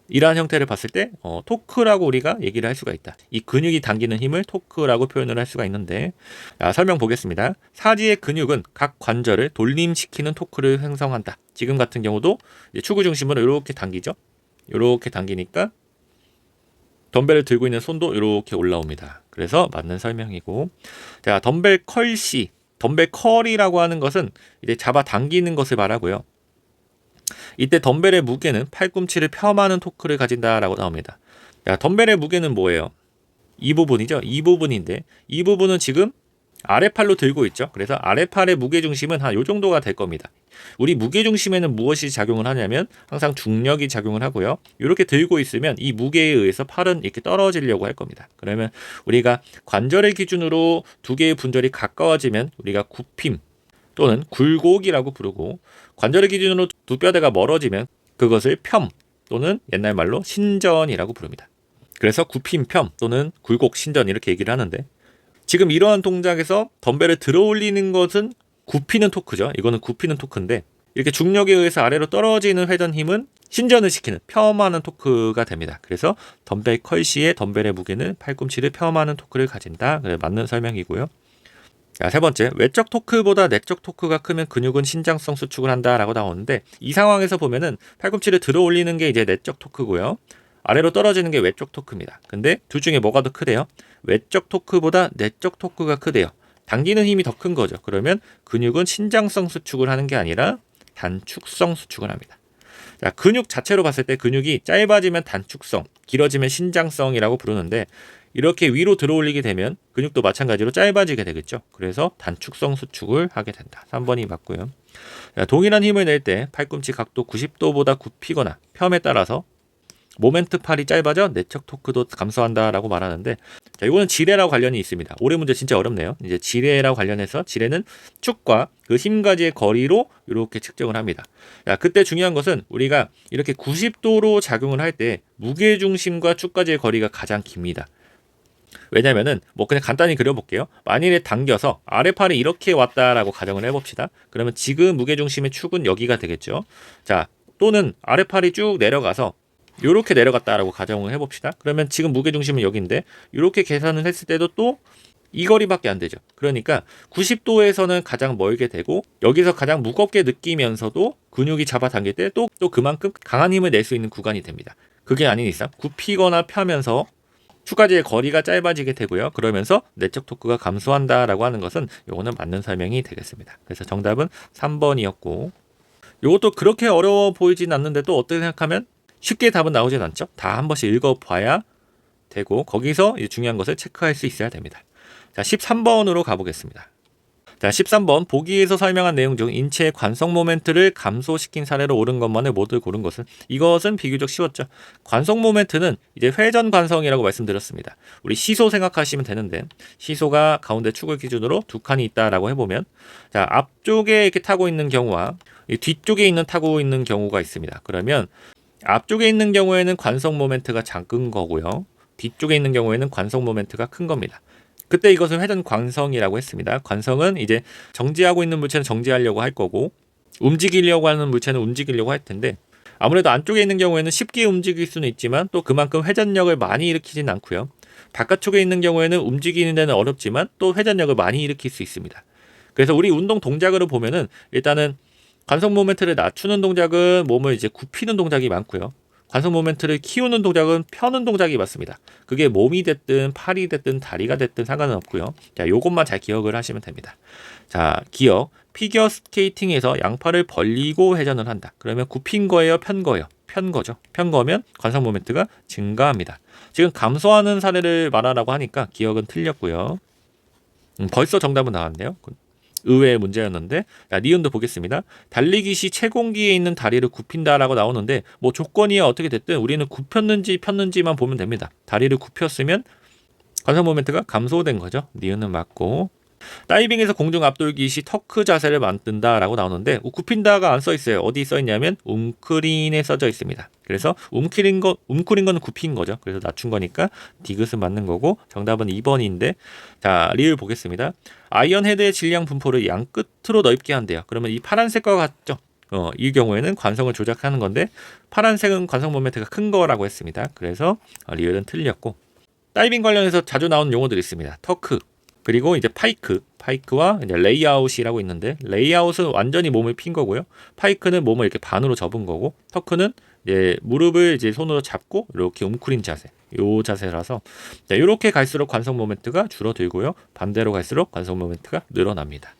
이러한 형태를 봤을 때 토크라고 우리가 얘기를 할 수가 있다. 이 근육이 당기는 힘을 토크라고 표현을 할 수가 있는데, 설명 보겠습니다. 사지의 근육은 각 관절을 돌림시키는 토크를 형성한다. 지금 같은 경우도 이제 축을 중심으로 이렇게 당기죠. 이렇게 당기니까 덤벨을 들고 있는 손도 이렇게 올라옵니다. 그래서 맞는 설명이고, 자, 덤벨 컬이라고 하는 것은 이제 잡아 당기는 것을 말하고요. 이때 덤벨의 무게는 팔꿈치를 펴마는 토크를 가진다라고 나옵니다. 자, 덤벨의 무게는 뭐예요? 이 부분이죠. 이 부분인데 이 부분은 지금 아래팔로 들고 있죠. 그래서 아래팔의 무게중심은 한 요 정도가 될 겁니다. 우리 무게중심에는 무엇이 작용을 하냐면 항상 중력이 작용을 하고요. 이렇게 들고 있으면 이 무게에 의해서 팔은 이렇게 떨어지려고 할 겁니다. 그러면 우리가 관절의 기준으로 두 개의 분절이 가까워지면 우리가 굽힘 또는 굴곡이라고 부르고, 관절의 기준으로 두 뼈대가 멀어지면 그것을 펴 또는 옛날 말로 신전이라고 부릅니다. 그래서 굽힘, 펴 또는 굴곡, 신전 이렇게 얘기를 하는데, 지금 이러한 동작에서 덤벨을 들어 올리는 것은 굽히는 토크죠. 이거는 굽히는 토크인데, 이렇게 중력에 의해서 아래로 떨어지는 회전 힘은 신전을 시키는 폄하하는 토크가 됩니다. 그래서 덤벨 컬 시에 덤벨의 무게는 팔꿈치를 폄하하는 토크를 가진다. 맞는 설명이고요. 자, 세 번째, 외적 토크보다 내적 토크가 크면 근육은 신장성 수축을 한다라고 나오는데, 이 상황에서 보면은 팔꿈치를 들어 올리는 게 이제 내적 토크고요. 아래로 떨어지는 게 외적 토크입니다. 근데 둘 중에 뭐가 더 크대요? 외적 토크보다 내적 토크가 크대요. 당기는 힘이 더 큰 거죠. 그러면 근육은 신장성 수축을 하는 게 아니라 단축성 수축을 합니다. 자, 근육 자체로 봤을 때 근육이 짧아지면 단축성, 길어지면 신장성이라고 부르는데, 이렇게 위로 들어 올리게 되면 근육도 마찬가지로 짧아지게 되겠죠. 그래서 단축성 수축을 하게 된다. 3번이 맞고요. 자, 동일한 힘을 낼 때 팔꿈치 각도 90도보다 굽히거나 펴에 따라서 모멘트 팔이 짧아져 내적 토크도 감소한다라고 말하는데, 자, 이거는 지뢰라고 관련이 있습니다. 올해 문제 진짜 어렵네요. 이제 지뢰라고 관련해서 지뢰는 축과 그 힘가지의 거리로 이렇게 측정을 합니다. 자, 그때 중요한 것은 우리가 이렇게 90도로 작용을 할 때 무게 중심과 축가지의 거리가 가장 깁니다. 왜냐면은 뭐 그냥 간단히 그려볼게요. 만일에 당겨서 아래팔이 이렇게 왔다라고 가정을 해봅시다. 그러면 지금 무게중심의 축은 여기가 되겠죠. 자, 또는 아래팔이 쭉 내려가서 이렇게 내려갔다라고 가정을 해봅시다. 그러면 지금 무게중심은 여기인데 이렇게 계산을 했을 때도 또 이 거리밖에 안 되죠. 그러니까 90도에서는 가장 멀게 되고, 여기서 가장 무겁게 느끼면서도 근육이 잡아당길 때 또 그만큼 강한 힘을 낼 수 있는 구간이 됩니다. 그게 아닌 이상 굽히거나 펴면서 축가지의 거리가 짧아지게 되고요. 그러면서 내적 토크가 감소한다라고 하는 것은 요거는 맞는 설명이 되겠습니다. 그래서 정답은 3번이었고, 요것도 그렇게 어려워 보이진 않는데 또 어떻게 생각하면 쉽게 답은 나오진 않죠. 다 한 번씩 읽어봐야 되고, 거기서 중요한 것을 체크할 수 있어야 됩니다. 자, 13번으로 가보겠습니다. 자, 13번, 보기에서 설명한 내용 중 인체의 관성 모멘트를 감소시킨 사례로 옳은 것만을 모두 고른 것은, 이것은 비교적 쉬웠죠. 관성 모멘트는 이제 회전 관성이라고 말씀드렸습니다. 우리 시소 생각하시면 되는데, 시소가 가운데 축을 기준으로 두 칸이 있다라고 해보면, 자, 앞쪽에 이렇게 타고 있는 경우와 뒤쪽에 타고 있는 경우가 있습니다. 그러면 앞쪽에 있는 경우에는 관성 모멘트가 작은 거고요. 뒤쪽에 있는 경우에는 관성 모멘트가 큰 겁니다. 그때 이것을 회전 관성이라고 했습니다. 관성은 이제 정지하고 있는 물체는 정지하려고 할 거고, 움직이려고 하는 물체는 움직이려고 할 텐데, 아무래도 안쪽에 있는 경우에는 쉽게 움직일 수는 있지만 또 그만큼 회전력을 많이 일으키진 않고요. 바깥쪽에 있는 경우에는 움직이는 데는 어렵지만 또 회전력을 많이 일으킬 수 있습니다. 그래서 우리 운동 동작으로 보면은 일단은 관성 모멘트를 낮추는 동작은 몸을 이제 굽히는 동작이 많고요. 관성 모멘트를 키우는 동작은 펴는 동작이 맞습니다. 그게 몸이 됐든 팔이 됐든 다리가 됐든 상관은 없고요. 자, 요것만 잘 기억을 하시면 됩니다. 자, 기억. 피겨 스케이팅에서 양팔을 벌리고 회전을 한다. 그러면 굽힌 거예요, 편 거예요? 편 거죠. 편 거면 관성 모멘트가 증가합니다. 지금 감소하는 사례를 말하라고 하니까 기억은 틀렸고요. 벌써 정답은 나왔네요. 의외의 문제였는데, 자, 니은도 보겠습니다. 달리기 시 채공기에 있는 다리를 굽힌다라고 나오는데, 뭐 조건이야 어떻게 됐든 우리는 굽혔는지 폈는지만 보면 됩니다. 다리를 굽혔으면 관성 모멘트가 감소된 거죠. 니은은 맞고, 다이빙에서 공중 앞돌기 시 터크 자세를 만든다라고 나오는데, 굽힌다가 안 써 있어요. 어디 써 있냐면 움크린에 써져 있습니다. 그래서 움크린 거는 굽힌 거죠. 그래서 낮춘 거니까 디귿은 맞는 거고, 정답은 2번인데, 자, 리을 보겠습니다. 아이언 헤드의 질량 분포를 양 끝으로 넓게 한대요. 그러면 이 파란색과 같죠? 이 경우에는 관성을 조작하는 건데, 파란색은 관성 모멘트가 큰 거라고 했습니다. 그래서 리을은 틀렸고, 다이빙 관련해서 자주 나오는 용어들이 있습니다. 터크, 그리고 이제 파이크와 이제 레이아웃이라고 있는데, 레이아웃은 완전히 몸을 핀 거고요. 파이크는 몸을 이렇게 반으로 접은 거고, 터크는 이제 무릎을 이제 손으로 잡고 이렇게 움크린 자세, 요 자세라서, 자, 이렇게 갈수록 관성 모멘트가 줄어들고요. 반대로 갈수록 관성 모멘트가 늘어납니다.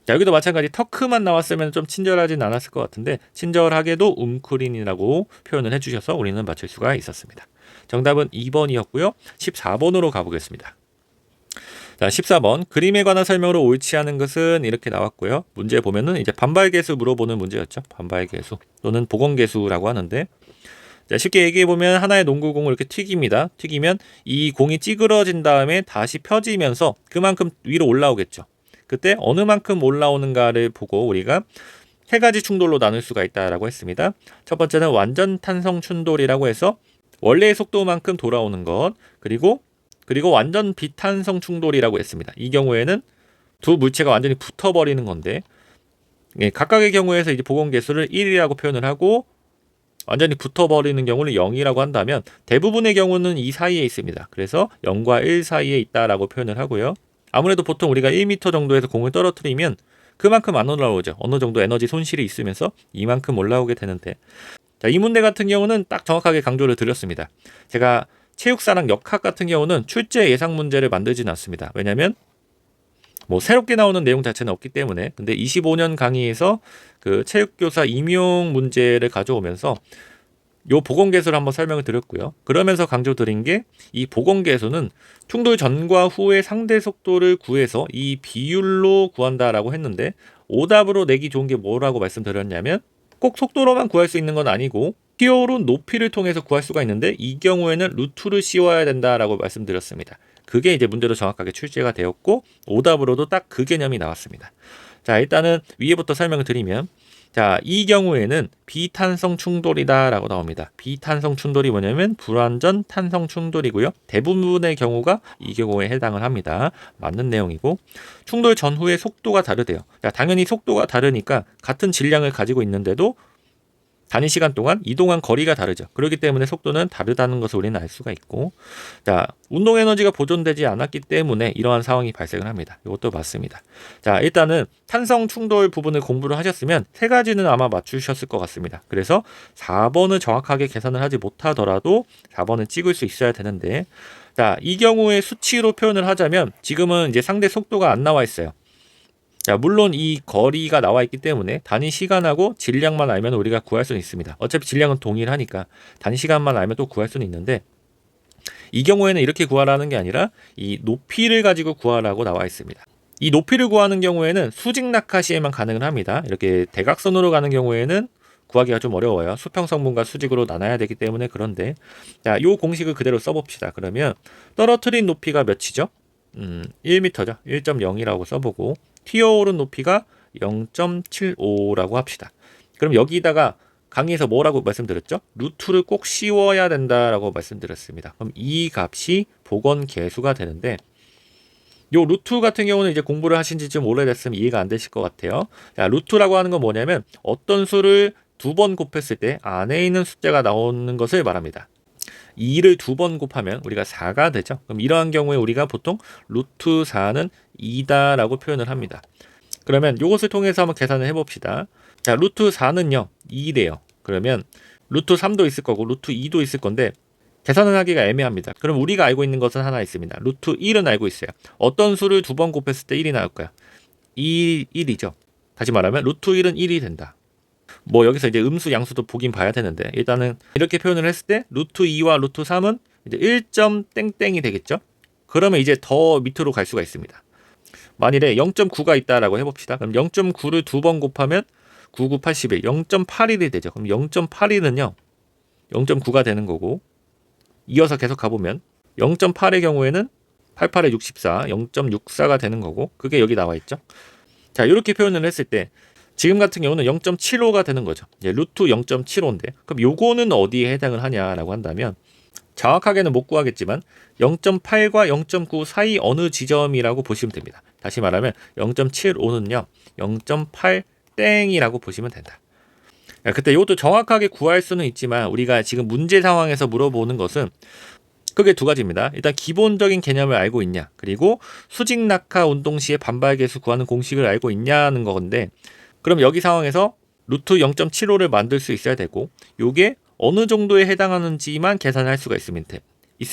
자, 여기도 마찬가지 터크만 나왔으면 좀 친절하진 않았을 것 같은데 친절하게도 움크린이라고 표현을 해주셔서 우리는 맞출 수가 있었습니다. 정답은 2번이었고요. 14번으로 가보겠습니다. 자, 14번 그림에 관한 설명으로 옳지 않은 것은 이렇게 나왔고요. 문제 보면은 이제 반발계수 물어보는 문제였죠. 반발계수 또는 복원계수라고 하는데, 자, 쉽게 얘기해 보면 하나의 농구공을 이렇게 튀깁니다. 튀기면 이 공이 찌그러진 다음에 다시 펴지면서 그만큼 위로 올라오겠죠. 그때 어느 만큼 올라오는가를 보고 우리가 세 가지 충돌로 나눌 수가 있다라고 했습니다. 첫 번째는 완전 탄성 충돌이라고 해서 원래의 속도만큼 돌아오는 것, 그리고 완전 비탄성 충돌이라고 했습니다. 이 경우에는 두 물체가 완전히 붙어버리는 건데, 각각의 경우에서 이제 복원계수를 1이라고 표현을 하고 완전히 붙어버리는 경우는 0이라고 한다면 대부분의 경우는 이 사이에 있습니다. 그래서 0과 1 사이에 있다라고 표현을 하고요. 아무래도 보통 우리가 1m 정도에서 공을 떨어뜨리면 그만큼 안 올라오죠. 어느 정도 에너지 손실이 있으면서 이만큼 올라오게 되는데, 자, 이 문제 같은 경우는 딱 정확하게 강조를 드렸습니다. 제가 체육사랑 역학 같은 경우는 출제 예상 문제를 만들지는 않습니다. 왜냐하면 뭐 새롭게 나오는 내용 자체는 없기 때문에. 근데 25년 강의에서 그 체육교사 임용 문제를 가져오면서 요 복원계수를 한번 설명을 드렸고요. 그러면서 강조드린 게 이 복원계수는 충돌 전과 후의 상대 속도를 구해서 이 비율로 구한다라고 했는데, 오답으로 내기 좋은 게 뭐라고 말씀드렸냐면 꼭 속도로만 구할 수 있는 건 아니고 피오른 높이를 통해서 구할 수가 있는데 이 경우에는 루트를 씌워야 된다라고 말씀드렸습니다. 그게 이제 문제로 정확하게 출제가 되었고 오답으로도 딱 그 개념이 나왔습니다. 자, 일단은 위에부터 설명을 드리면, 자, 이 경우에는 비탄성 충돌이다 라고 나옵니다. 비탄성 충돌이 뭐냐면 불완전 탄성 충돌이고요. 대부분의 경우가 이 경우에 해당을 합니다. 맞는 내용이고, 충돌 전후의 속도가 다르대요. 자, 당연히 속도가 다르니까 같은 질량을 가지고 있는데도 단위 시간 동안 이동한 거리가 다르죠. 그렇기 때문에 속도는 다르다는 것을 우리는 알 수가 있고, 자, 운동 에너지가 보존되지 않았기 때문에 이러한 상황이 발생을 합니다. 이것도 맞습니다. 자, 일단은 탄성 충돌 부분을 공부를 하셨으면 세 가지는 아마 맞추셨을 것 같습니다. 그래서 4번을 정확하게 계산을 하지 못하더라도 4번을 찍을 수 있어야 되는데, 자, 이 경우에 수치로 표현을 하자면 지금은 이제 상대 속도가 안 나와 있어요. 자, 물론 이 거리가 나와 있기 때문에 단위 시간하고 질량만 알면 우리가 구할 수는 있습니다. 어차피 질량은 동일하니까 단위 시간만 알면 또 구할 수는 있는데, 이 경우에는 이렇게 구하라는 게 아니라 이 높이를 가지고 구하라고 나와 있습니다. 이 높이를 구하는 경우에는 수직 낙하 시에만 가능을 합니다. 이렇게 대각선으로 가는 경우에는 구하기가 좀 어려워요. 수평성분과 수직으로 나눠야 되기 때문에. 그런데 자, 요 공식을 그대로 써봅시다. 그러면 떨어뜨린 높이가 몇이죠? 1m죠. 1.0이라고 써보고 튀어오른 높이가 0.75라고 합시다. 그럼 여기다가 강의에서 뭐라고 말씀드렸죠? 루트를 꼭 씌워야 된다라고 말씀드렸습니다. 그럼 이 값이 복원계수가 되는데, 요 루트 같은 경우는 이제 공부를 하신 지 좀 오래됐으면 이해가 안 되실 것 같아요. 자, 루트라고 하는 건 뭐냐면 어떤 수를 두 번 곱했을 때 안에 있는 숫자가 나오는 것을 말합니다. 2를 두 번 곱하면 우리가 4가 되죠. 그럼 이러한 경우에 우리가 보통 루트 4는 2다라고 표현을 합니다. 그러면 이것을 통해서 한번 계산을 해봅시다. 자, 루트 4는요 2래요. 그러면 루트 3도 있을 거고 루트 2도 있을 건데 계산을 하기가 애매합니다. 그럼 우리가 알고 있는 것은 하나 있습니다. 루트 1은 알고 있어요. 어떤 수를 두 번 곱했을 때 1이 나올까요? 1이죠. 다시 말하면 루트 1은 1이 된다. 뭐 여기서 이제 음수 양수도 보긴 봐야 되는데, 일단은 이렇게 표현을 했을 때 루트 2와 루트 3은 이제 1점 땡땡이 되겠죠. 그러면 이제 더 밑으로 갈 수가 있습니다. 만일에 0.9가 있다라고 해봅시다. 그럼 0.9를 두 번 곱하면 9, 9, 81, 0.81이 되죠. 그럼 0.81은요 0.9가 되는 거고, 이어서 계속 가보면 0.8의 경우에는 88에 64, 0.64가 되는 거고, 그게 여기 나와 있죠. 자, 이렇게 표현을 했을 때 지금 같은 경우는 0.75가 되는 거죠. 루트 0.75인데 그럼 요거는 어디에 해당을 하냐라고 한다면, 정확하게는 못 구하겠지만 0.8과 0.9 사이 어느 지점이라고 보시면 됩니다. 다시 말하면 0.75는요 0.8 땡이라고 보시면 된다. 그때 이것도 정확하게 구할 수는 있지만 우리가 지금 문제 상황에서 물어보는 것은 크게 두 가지입니다. 일단 기본적인 개념을 알고 있냐, 그리고 수직 낙하 운동 시에 반발계수 구하는 공식을 알고 있냐는 건데, 그럼 여기 상황에서 루트 0.75를 만들 수 있어야 되고 요게 어느 정도에 해당하는지만 계산할 수가 있으면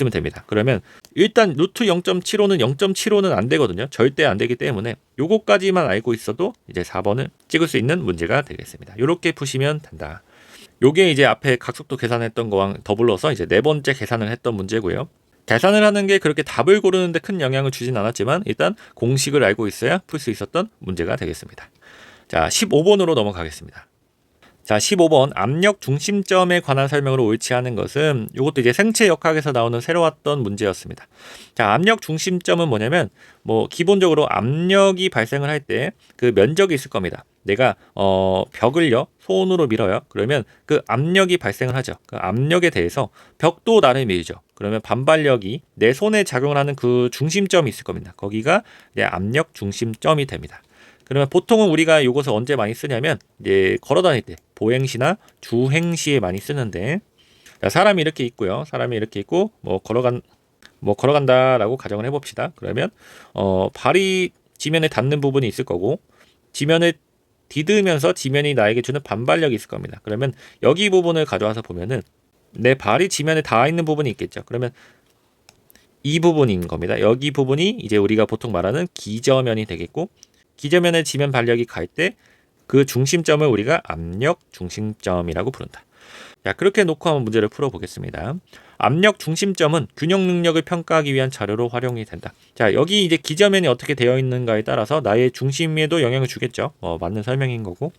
됩니다. 그러면 일단 루트 0.75는 0.75는 안 되거든요. 절대 안 되기 때문에 요거까지만 알고 있어도 이제 4번을 찍을 수 있는 문제가 되겠습니다. 이렇게 푸시면 된다. 요게 이제 앞에 각속도 계산했던 거랑 더불어서 이제 네 번째 계산을 했던 문제고요. 계산을 하는 게 그렇게 답을 고르는데 큰 영향을 주진 않았지만 일단 공식을 알고 있어야 풀 수 있었던 문제가 되겠습니다. 자, 15번으로 넘어가겠습니다. 자, 15번 압력 중심점에 관한 설명으로 옳지 않은 것은 이것도 이제 생체 역학에서 나오는 새로웠던 문제였습니다. 자, 압력 중심점은 뭐냐면 기본적으로 압력이 발생을 할 때 그 면적이 있을 겁니다. 내가 벽을요 손으로 밀어요. 그러면 그 압력이 발생을 하죠. 그 압력에 대해서 벽도 나를 밀죠. 그러면 반발력이 내 손에 작용을 하는 그 중심점이 있을 겁니다. 거기가 이제 압력 중심점이 됩니다. 그러면 보통은 우리가 이것을 언제 많이 쓰냐면 이제 걸어 다닐 때 보행시나 주행시에 많이 쓰는데, 사람이 이렇게 있고요. 사람이 이렇게 있고 걸어간다라고 가정을 해봅시다. 그러면 발이 지면에 닿는 부분이 있을 거고 지면을 디디면서 지면이 나에게 주는 반발력이 있을 겁니다. 그러면 여기 부분을 가져와서 보면은 내 발이 지면에 닿아 있는 부분이 있겠죠. 그러면 이 부분인 겁니다. 여기 부분이 이제 우리가 보통 말하는 기저면이 되겠고, 기저면에 지면 발력이 갈 때 그 중심점을 우리가 압력 중심점이라고 부른다. 자, 그렇게 놓고 한번 문제를 풀어보겠습니다. 압력 중심점은 균형 능력을 평가하기 위한 자료로 활용이 된다. 자, 여기 이제 기저면이 어떻게 되어 있는가에 따라서 나의 중심에도 영향을 주겠죠. 맞는 설명인 거고.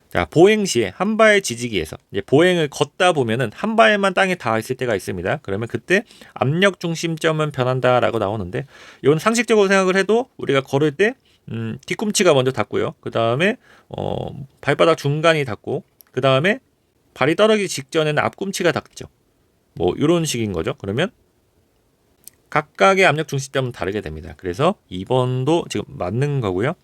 자, 보행 시에 한 발 지지기에서 이제 보행을 걷다 보면은 한 발만 땅에 닿아 있을 때가 있습니다. 그러면 그때 압력 중심점은 변한다라고 나오는데, 이건 상식적으로 생각을 해도 우리가 걸을 때 뒤꿈치가 먼저 닿고요. 그 다음에 발바닥 중간이 닿고, 그 다음에 발이 떨어지기 직전에는 앞꿈치가 닿죠. 이런 식인 거죠. 그러면 각각의 압력 중심점은 다르게 됩니다. 그래서 2번도 지금 맞는 거고요.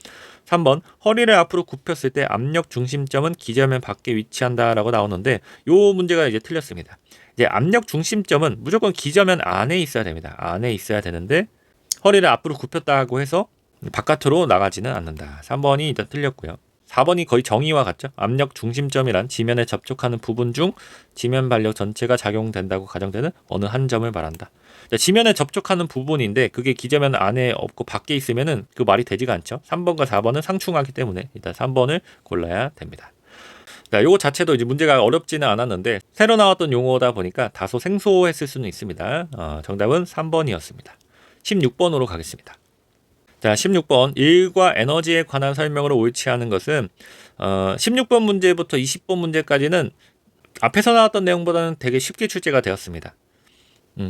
3번 허리를 앞으로 굽혔을 때 압력 중심점은 기저면 밖에 위치한다라고 나오는데, 요 문제가 이제 틀렸습니다. 이제 압력 중심점은 무조건 기저면 안에 있어야 됩니다. 안에 있어야 되는데 허리를 앞으로 굽혔다고 해서 바깥으로 나가지는 않는다. 3번이 일단 틀렸고요. 4번이 거의 정의와 같죠. 압력 중심점이란 지면에 접촉하는 부분 중 지면 발력 전체가 작용된다고 가정되는 어느 한 점을 말한다. 지면에 접촉하는 부분인데 그게 기저면 안에 없고 밖에 있으면은 그 말이 되지가 않죠. 3번과 4번은 상충하기 때문에 일단 3번을 골라야 됩니다. 자, 요거 자체도 이제 문제가 어렵지는 않았는데 새로 나왔던 용어다 보니까 다소 생소했을 수는 있습니다. 정답은 3번이었습니다. 16번으로 가겠습니다. 자, 16번 일과 에너지에 관한 설명으로 옳지 않은 것은 16번 문제부터 20번 문제까지는 앞에서 나왔던 내용보다는 되게 쉽게 출제가 되었습니다.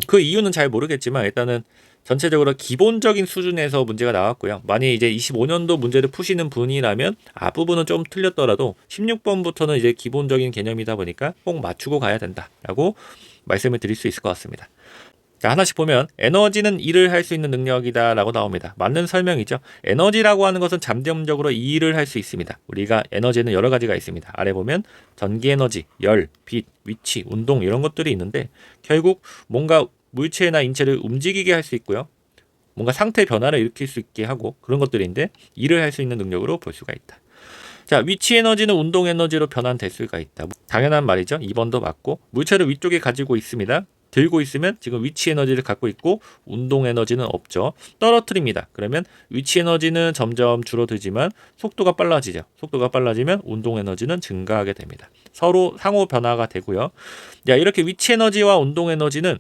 그 이유는 잘 모르겠지만 일단은 전체적으로 기본적인 수준에서 문제가 나왔고요. 만약에 이제 25년도 문제를 푸시는 분이라면 앞부분은 좀 틀렸더라도 16번부터는 이제 기본적인 개념이다 보니까 꼭 맞추고 가야 된다라고 말씀을 드릴 수 있을 것 같습니다. 자, 하나씩 보면 에너지는 일을 할 수 있는 능력이다 라고 나옵니다. 맞는 설명이죠. 에너지라고 하는 것은 잠재적으로 이 일을 할 수 있습니다. 우리가 에너지는 여러 가지가 있습니다. 아래 보면 전기에너지, 열, 빛, 위치, 운동 이런 것들이 있는데 결국 뭔가 물체나 인체를 움직이게 할 수 있고요. 뭔가 상태 변화를 일으킬 수 있게 하고 그런 것들인데 일을 할 수 있는 능력으로 볼 수가 있다. 자, 위치 에너지는 운동 에너지로 변환될 수가 있다. 당연한 말이죠. 2번도 맞고 물체를 위쪽에 가지고 있습니다. 들고 있으면 지금 위치 에너지를 갖고 있고 운동 에너지는 없죠. 떨어뜨립니다. 그러면 위치 에너지는 점점 줄어들지만 속도가 빨라지죠. 속도가 빨라지면 운동 에너지는 증가하게 됩니다. 서로 상호 변화가 되고요. 자, 이렇게 위치 에너지와 운동 에너지는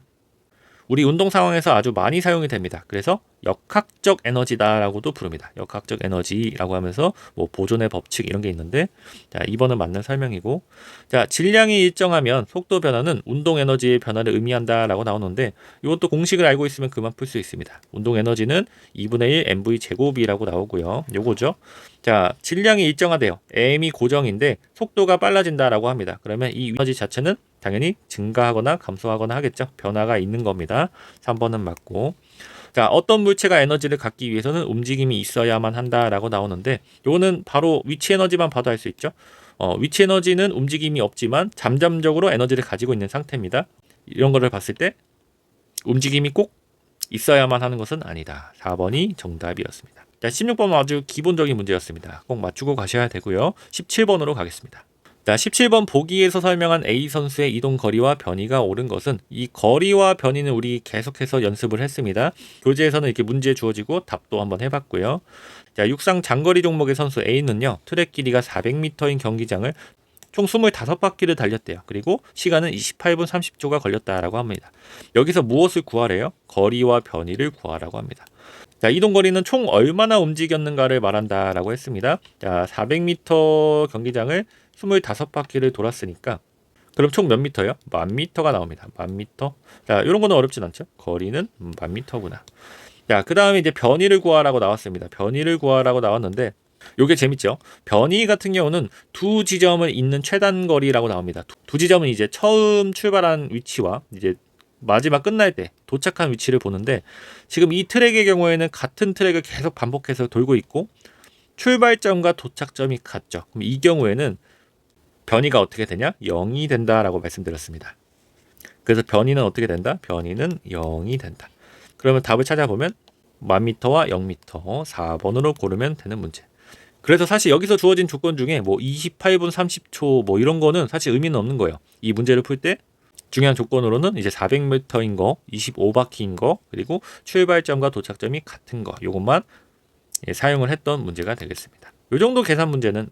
우리 운동 상황에서 아주 많이 사용이 됩니다. 그래서 역학적 에너지다라고도 부릅니다. 역학적 에너지라고 하면서 보존의 법칙 이런 게 있는데, 자, 2번은 맞는 설명이고, 자, 질량이 일정하면 속도 변화는 운동 에너지의 변화를 의미한다라고 나오는데 이것도 공식을 알고 있으면 그만 풀 수 있습니다. 운동 에너지는 2분의 1 mv 제곱이라고 나오고요. 요거죠. 자, 질량이 일정하대요. m이 고정인데 속도가 빨라진다라고 합니다. 그러면 이 에너지 자체는 당연히 증가하거나 감소하거나 하겠죠. 변화가 있는 겁니다. 3번은 맞고. 자, 어떤 물체가 에너지를 갖기 위해서는 움직임이 있어야만 한다라고 나오는데 요거는 바로 위치 에너지만 봐도 알 수 있죠. 위치 에너지는 움직임이 없지만 잠잠적으로 에너지를 가지고 있는 상태입니다. 이런 거를 봤을 때 움직임이 꼭 있어야만 하는 것은 아니다. 4번이 정답이었습니다. 자, 16번은 아주 기본적인 문제였습니다. 꼭 맞추고 가셔야 되고요. 17번으로 가겠습니다. 자, 17번 보기에서 설명한 A 선수의 이동 거리와 변이가 옳은 것은, 이 거리와 변이는 우리 계속해서 연습을 했습니다. 교재에서는 이렇게 문제 주어지고 답도 한번 해봤고요. 자, 육상 장거리 종목의 선수 A는요, 트랙 길이가 400m인 경기장을 총 25바퀴를 달렸대요. 그리고 시간은 28분 30초가 걸렸다라고 합니다. 여기서 무엇을 구하래요? 거리와 변이를 구하라고 합니다. 자, 이동 거리는 총 얼마나 움직였는가를 말한다라고 했습니다. 자, 400m 경기장을 25바퀴를 돌았으니까 그럼 총 몇 미터요? 10,000m가 나옵니다. 10,000m. 자, 이런 거는 어렵진 않죠. 거리는 10,000m구나. 자, 그 다음에 이제 변이를 구하라고 나왔습니다. 변이를 구하라고 나왔는데 요게 재밌죠. 변이 같은 경우는 두 지점을 잇는 최단 거리라고 나옵니다. 두 지점은 이제 처음 출발한 위치와 이제 마지막 끝날 때 도착한 위치를 보는데, 지금 이 트랙의 경우에는 같은 트랙을 계속 반복해서 돌고 있고 출발점과 도착점이 같죠. 그럼 이 경우에는 변이가 어떻게 되냐? 0이 된다라고 말씀드렸습니다. 그래서 변이는 어떻게 된다? 변이는 0이 된다. 그러면 답을 찾아보면 10,000m와 0m 4번으로 고르면 되는 문제. 그래서 사실 여기서 주어진 조건 중에 뭐 28분 30초 뭐 이런 거는 사실 의미는 없는 거예요. 이 문제를 풀 때 중요한 조건으로는 이제 400m인 거, 25바퀴인 거, 그리고 출발점과 도착점이 같은 거, 요것만 사용을 했던 문제가 되겠습니다. 요 정도 계산 문제는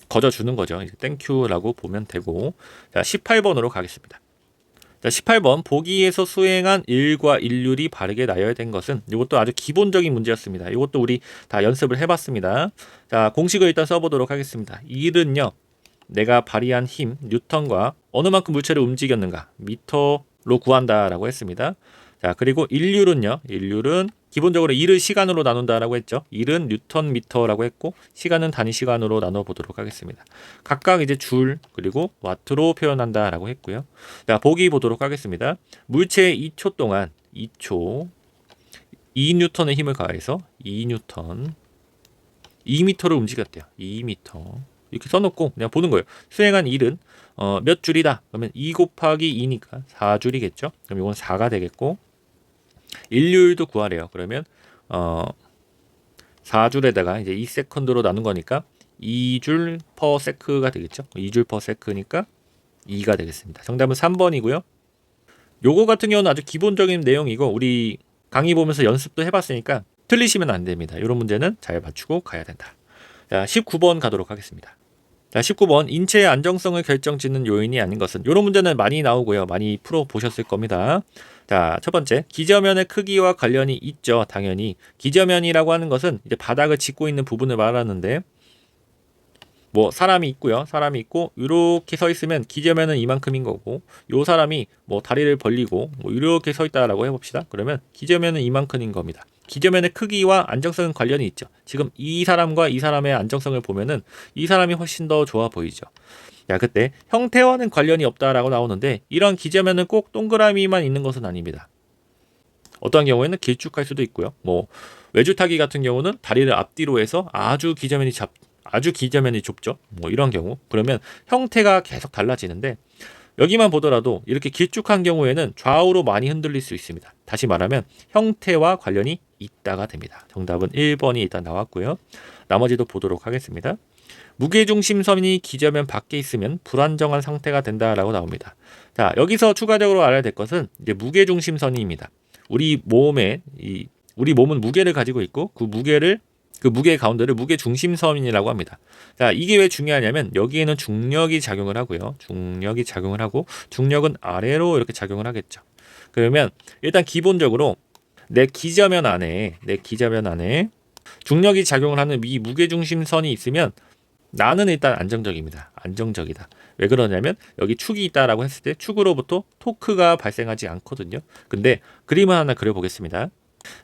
거저 주는 거죠. 이제 땡큐라고 보면 되고. 자, 18번으로 가겠습니다. 자, 18번 보기에서 수행한 일과 일률이 바르게 나열된 것은, 이것도 아주 기본적인 문제였습니다. 이것도 우리 다 연습을 해봤습니다. 자, 공식을 일단 써보도록 하겠습니다. 일은요, 내가 발휘한 힘 뉴턴과 어느 만큼 물체를 움직였는가 미터로 구한다라고 했습니다. 자, 그리고 일률은요, 일률은 기본적으로 일을 시간으로 나눈다라고 했죠. 일은 뉴턴 미터라고 했고 시간은 단위 시간으로 나눠 보도록 하겠습니다. 각각 이제 줄 그리고 와트로 표현한다라고 했고요. 자, 보기 보도록 하겠습니다. 물체에 2초 동안 2초 2뉴턴의 힘을 가해서 2뉴턴 2미터를 움직였대요. 2미터 이렇게 써놓고 그냥 보는 거예요. 수행한 일은 몇 줄이다. 그러면 2 곱하기 2니까 4줄이겠죠. 그럼 이건 4가 되겠고, 일률도 구하래요. 그러면 4줄에다가 이제 2세컨드로 나눈 거니까 2줄 퍼 세크가 되겠죠. 2줄 퍼 세크니까 2가 되겠습니다. 정답은 3번이고요. 요거 같은 경우는 아주 기본적인 내용이고 우리 강의 보면서 연습도 해봤으니까 틀리시면 안 됩니다. 이런 문제는 잘 맞추고 가야 된다. 자, 19번 가도록 하겠습니다. 자, 19번 인체의 안정성을 결정짓는 요인이 아닌 것은, 이런 문제는 많이 나오고요. 많이 풀어보셨을 겁니다. 자, 첫 번째, 기저면의 크기와 관련이 있죠. 당연히 기저면이라고 하는 것은 이제 바닥을 짚고 있는 부분을 말하는데, 뭐 사람이 있고요. 사람이 있고 이렇게 서 있으면 기저면은 이만큼인 거고, 요 사람이 뭐 다리를 벌리고 뭐 이렇게 서 있다라고 해봅시다. 그러면 기저면은 이만큼인 겁니다. 기저면의 크기와 안정성은 관련이 있죠. 지금 이 사람과 이 사람의 안정성을 보면은 이 사람이 훨씬 더 좋아 보이죠. 야, 그때 형태와는 관련이 없다라고 나오는데, 이런 기저면은 꼭 동그라미만 있는 것은 아닙니다. 어떠한 경우에는 길쭉할 수도 있고요. 뭐 외줄타기 같은 경우는 다리를 앞뒤로 해서 아주 기저면이 좁죠. 뭐 이런 경우. 그러면 형태가 계속 달라지는데, 여기만 보더라도 이렇게 길쭉한 경우에는 좌우로 많이 흔들릴 수 있습니다. 다시 말하면 형태와 관련이 있다가 됩니다. 정답은 1번이 일단 나왔고요. 나머지도 보도록 하겠습니다. 무게중심선이 기저면 밖에 있으면 불안정한 상태가 된다라고 나옵니다. 자, 여기서 추가적으로 알아야 될 것은 이제 무게중심선입니다. 우리 몸은 무게를 가지고 있고 그 무게 가운데를 무게중심선이라고 합니다. 자, 이게 왜 중요하냐면 여기에는 중력이 작용을 하고요. 중력이 작용을 하고 중력은 아래로 이렇게 작용을 하겠죠. 그러면 일단 기본적으로 내 기저면 안에 중력이 작용을 하는 이 무게중심선이 있으면 나는 일단 안정적입니다. 안정적이다. 왜 그러냐면 여기 축이 있다라고 했을 때 축으로부터 토크가 발생하지 않거든요. 근데 그림을 하나 그려보겠습니다.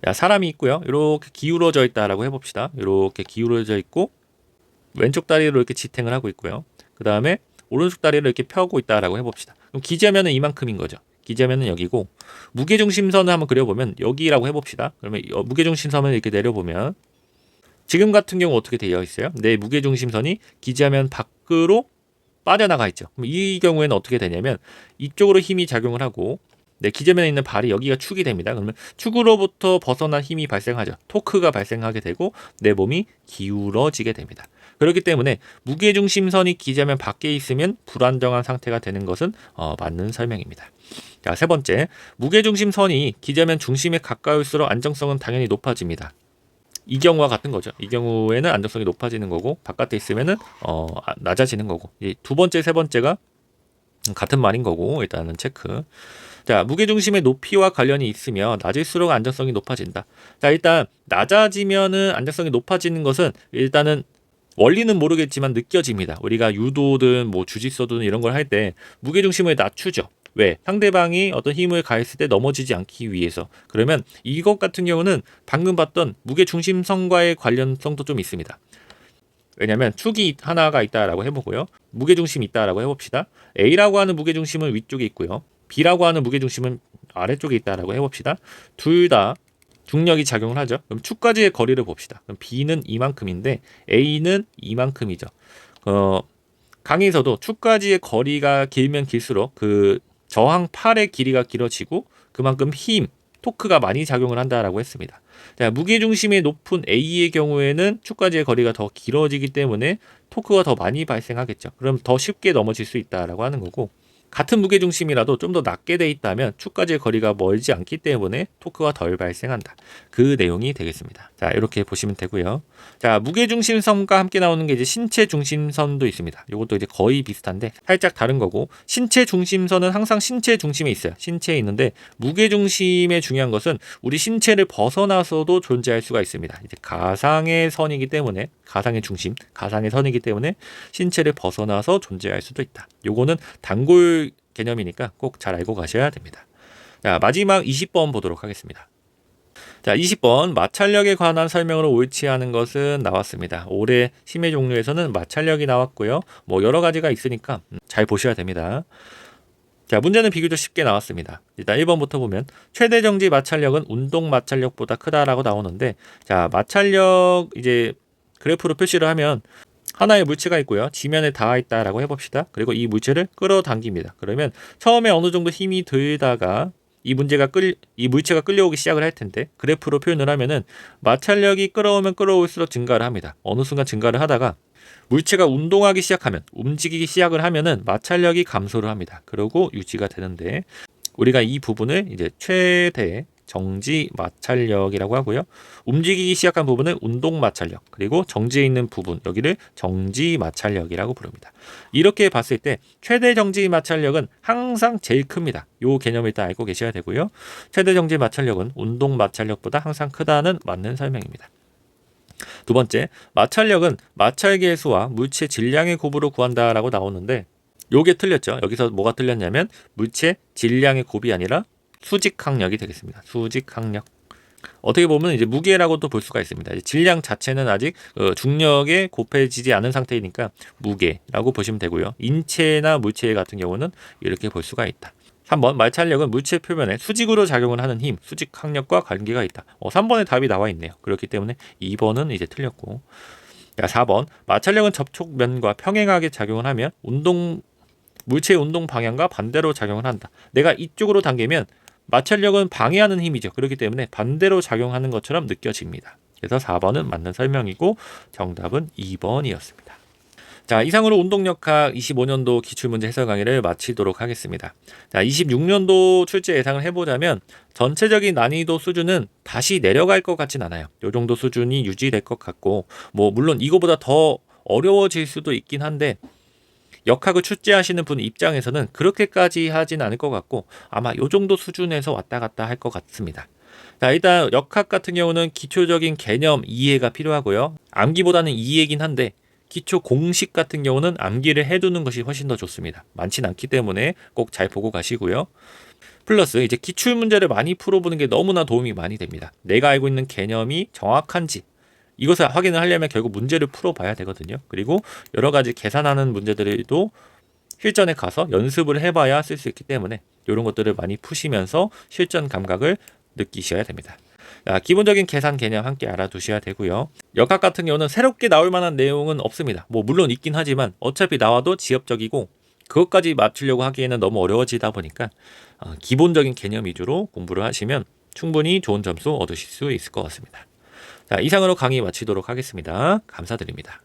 야, 사람이 있고요. 이렇게 기울어져 있다라고 해봅시다. 이렇게 기울어져 있고 왼쪽 다리로 이렇게 지탱을 하고 있고요. 그 다음에 오른쪽 다리를 이렇게 펴고 있다라고 해봅시다. 그럼 기저면은 이만큼인 거죠. 기저면은 여기고, 무게중심선을 한번 그려보면 여기라고 해봅시다. 그러면 무게중심선을 이렇게 내려보면 지금 같은 경우 어떻게 되어 있어요? 내 무게중심선이 기저면 밖으로 빠져나가 있죠. 그럼 이 경우에는 어떻게 되냐면 이쪽으로 힘이 작용을 하고 내 기저면에 있는 발이 여기가 축이 됩니다. 그러면 축으로부터 벗어난 힘이 발생하죠. 토크가 발생하게 되고 내 몸이 기울어지게 됩니다. 그렇기 때문에 무게중심선이 기저면 밖에 있으면 불안정한 상태가 되는 것은 맞는 설명입니다. 자, 세 번째, 무게중심선이 기저면 중심에 가까울수록 안정성은 당연히 높아집니다. 이 경우와 같은 거죠. 이 경우에는 안정성이 높아지는 거고 바깥에 있으면은 낮아지는 거고. 이 두 번째, 세 번째가 같은 말인 거고 일단은 체크. 자, 무게중심의 높이와 관련이 있으며 낮을수록 안정성이 높아진다. 자, 일단 낮아지면은 안정성이 높아지는 것은 일단은 원리는 모르겠지만 느껴집니다. 우리가 유도든 뭐 주짓수든 이런 걸 할 때 무게중심을 낮추죠. 왜? 상대방이 어떤 힘을 가했을 때 넘어지지 않기 위해서. 그러면 이것 같은 경우는 방금 봤던 무게중심성과의 관련성도 좀 있습니다. 왜냐면 축이 하나가 있다라고 해보고요. 무게중심이 있다라고 해봅시다. A라고 하는 무게중심은 위쪽에 있고요. B라고 하는 무게중심은 아래쪽에 있다라고 해봅시다. 둘 다 중력이 작용을 하죠. 그럼 축까지의 거리를 봅시다. 그럼 B는 이만큼인데 A는 이만큼이죠. 강에서도 축까지의 거리가 길면 길수록 그 저항팔의 길이가 길어지고 그만큼 힘, 토크가 많이 작용을 한다라고 했습니다. 자, 무게중심이 높은 A의 경우에는 축까지의 거리가 더 길어지기 때문에 토크가 더 많이 발생하겠죠. 그럼 더 쉽게 넘어질 수 있다라고 하는 거고, 같은 무게중심이라도 좀 더 낮게 돼 있다면 축까지의 거리가 멀지 않기 때문에 토크가 덜 발생한다. 그 내용이 되겠습니다. 자, 이렇게 보시면 되고요. 자, 무게중심선과 함께 나오는 게 이제 신체 중심선도 있습니다. 이것도 이제 거의 비슷한데 살짝 다른 거고, 신체 중심선은 항상 신체 중심에 있어요. 신체에 있는데 무게중심의 중요한 것은 우리 신체를 벗어나서도 존재할 수가 있습니다. 이제 가상의 선이기 때문에, 가상의 중심, 가상의 선이기 때문에 신체를 벗어나서 존재할 수도 있다. 요거는 단골 개념이니까 꼭 잘 알고 가셔야 됩니다. 자, 마지막 20번 보도록 하겠습니다. 자, 20번 마찰력에 관한 설명으로 옳지 않은 것은 나왔습니다. 올해 심해 종류에서는 마찰력이 나왔고요. 뭐 여러 가지가 있으니까 잘 보셔야 됩니다. 자, 문제는 비교적 쉽게 나왔습니다. 일단 1번부터 보면 최대 정지 마찰력은 운동 마찰력보다 크다라고 나오는데, 자, 마찰력 이제 그래프로 표시를 하면 하나의 물체가 있고요. 지면에 닿아 있다라고 해봅시다. 그리고 이 물체를 끌어당깁니다. 그러면 처음에 어느 정도 힘이 들다가 이 물체가 끌려오기 시작을 할 텐데, 그래프로 표현을 하면은 마찰력이 끌어오면 끌어올수록 증가를 합니다. 어느 순간 증가를 하다가 물체가 운동하기 시작하면, 움직이기 시작을 하면은 마찰력이 감소를 합니다. 그러고 유지가 되는데, 우리가 이 부분을 이제 최대 정지 마찰력이라고 하고요. 움직이기 시작한 부분은 운동 마찰력, 그리고 정지해 있는 부분, 여기를 정지 마찰력이라고 부릅니다. 이렇게 봤을 때 최대 정지 마찰력은 항상 제일 큽니다. 이 개념을 일단 알고 계셔야 되고요. 최대 정지 마찰력은 운동 마찰력보다 항상 크다는 맞는 설명입니다. 두 번째, 마찰력은 마찰계수와 물체 질량의 곱으로 구한다라고 나오는데, 요게 틀렸죠. 여기서 뭐가 틀렸냐면 물체 질량의 곱이 아니라 수직항력이 되겠습니다. 수직항력. 어떻게 보면 이제 무게라고도 볼 수가 있습니다. 질량 자체는 아직 중력에 곱해지지 않은 상태이니까 무게라고 보시면 되고요. 인체나 물체 같은 경우는 이렇게 볼 수가 있다. 3번, 마찰력은 물체 표면에 수직으로 작용을 하는 힘, 수직항력과 관계가 있다. 3번에 답이 나와 있네요. 그렇기 때문에 2번은 이제 틀렸고. 4번, 마찰력은 접촉면과 평행하게 작용을 하면 물체의 운동 방향과 반대로 작용을 한다. 내가 이쪽으로 당기면 마찰력은 방해하는 힘이죠. 그렇기 때문에 반대로 작용하는 것처럼 느껴집니다. 그래서 4번은 맞는 설명이고 정답은 2번이었습니다. 자, 이상으로 운동역학 25년도 기출문제 해설 강의를 마치도록 하겠습니다. 자, 26년도 출제 예상을 해보자면 전체적인 난이도 수준은 다시 내려갈 것 같진 않아요. 이 정도 수준이 유지될 것 같고, 뭐 물론 이거보다 더 어려워질 수도 있긴 한데, 역학을 출제하시는 분 입장에서는 그렇게까지 하진 않을 것 같고, 아마 요 정도 수준에서 왔다 갔다 할 것 같습니다. 자, 일단 역학 같은 경우는 기초적인 개념 이해가 필요하고요. 암기보다는 이해긴 한데 기초 공식 같은 경우는 암기를 해두는 것이 훨씬 더 좋습니다. 많진 않기 때문에 꼭 잘 보고 가시고요. 플러스 이제 기출 문제를 많이 풀어보는 게 너무나 도움이 많이 됩니다. 내가 알고 있는 개념이 정확한지 이것을 확인을 하려면 결국 문제를 풀어봐야 되거든요. 그리고 여러 가지 계산하는 문제들도 실전에 가서 연습을 해봐야 쓸 수 있기 때문에 이런 것들을 많이 푸시면서 실전 감각을 느끼셔야 됩니다. 자, 기본적인 계산 개념 함께 알아두셔야 되고요. 역학 같은 경우는 새롭게 나올 만한 내용은 없습니다. 뭐 물론 있긴 하지만 어차피 나와도 지엽적이고 그것까지 맞추려고 하기에는 너무 어려워지다 보니까 기본적인 개념 위주로 공부를 하시면 충분히 좋은 점수 얻으실 수 있을 것 같습니다. 자, 이상으로 강의 마치도록 하겠습니다. 감사드립니다.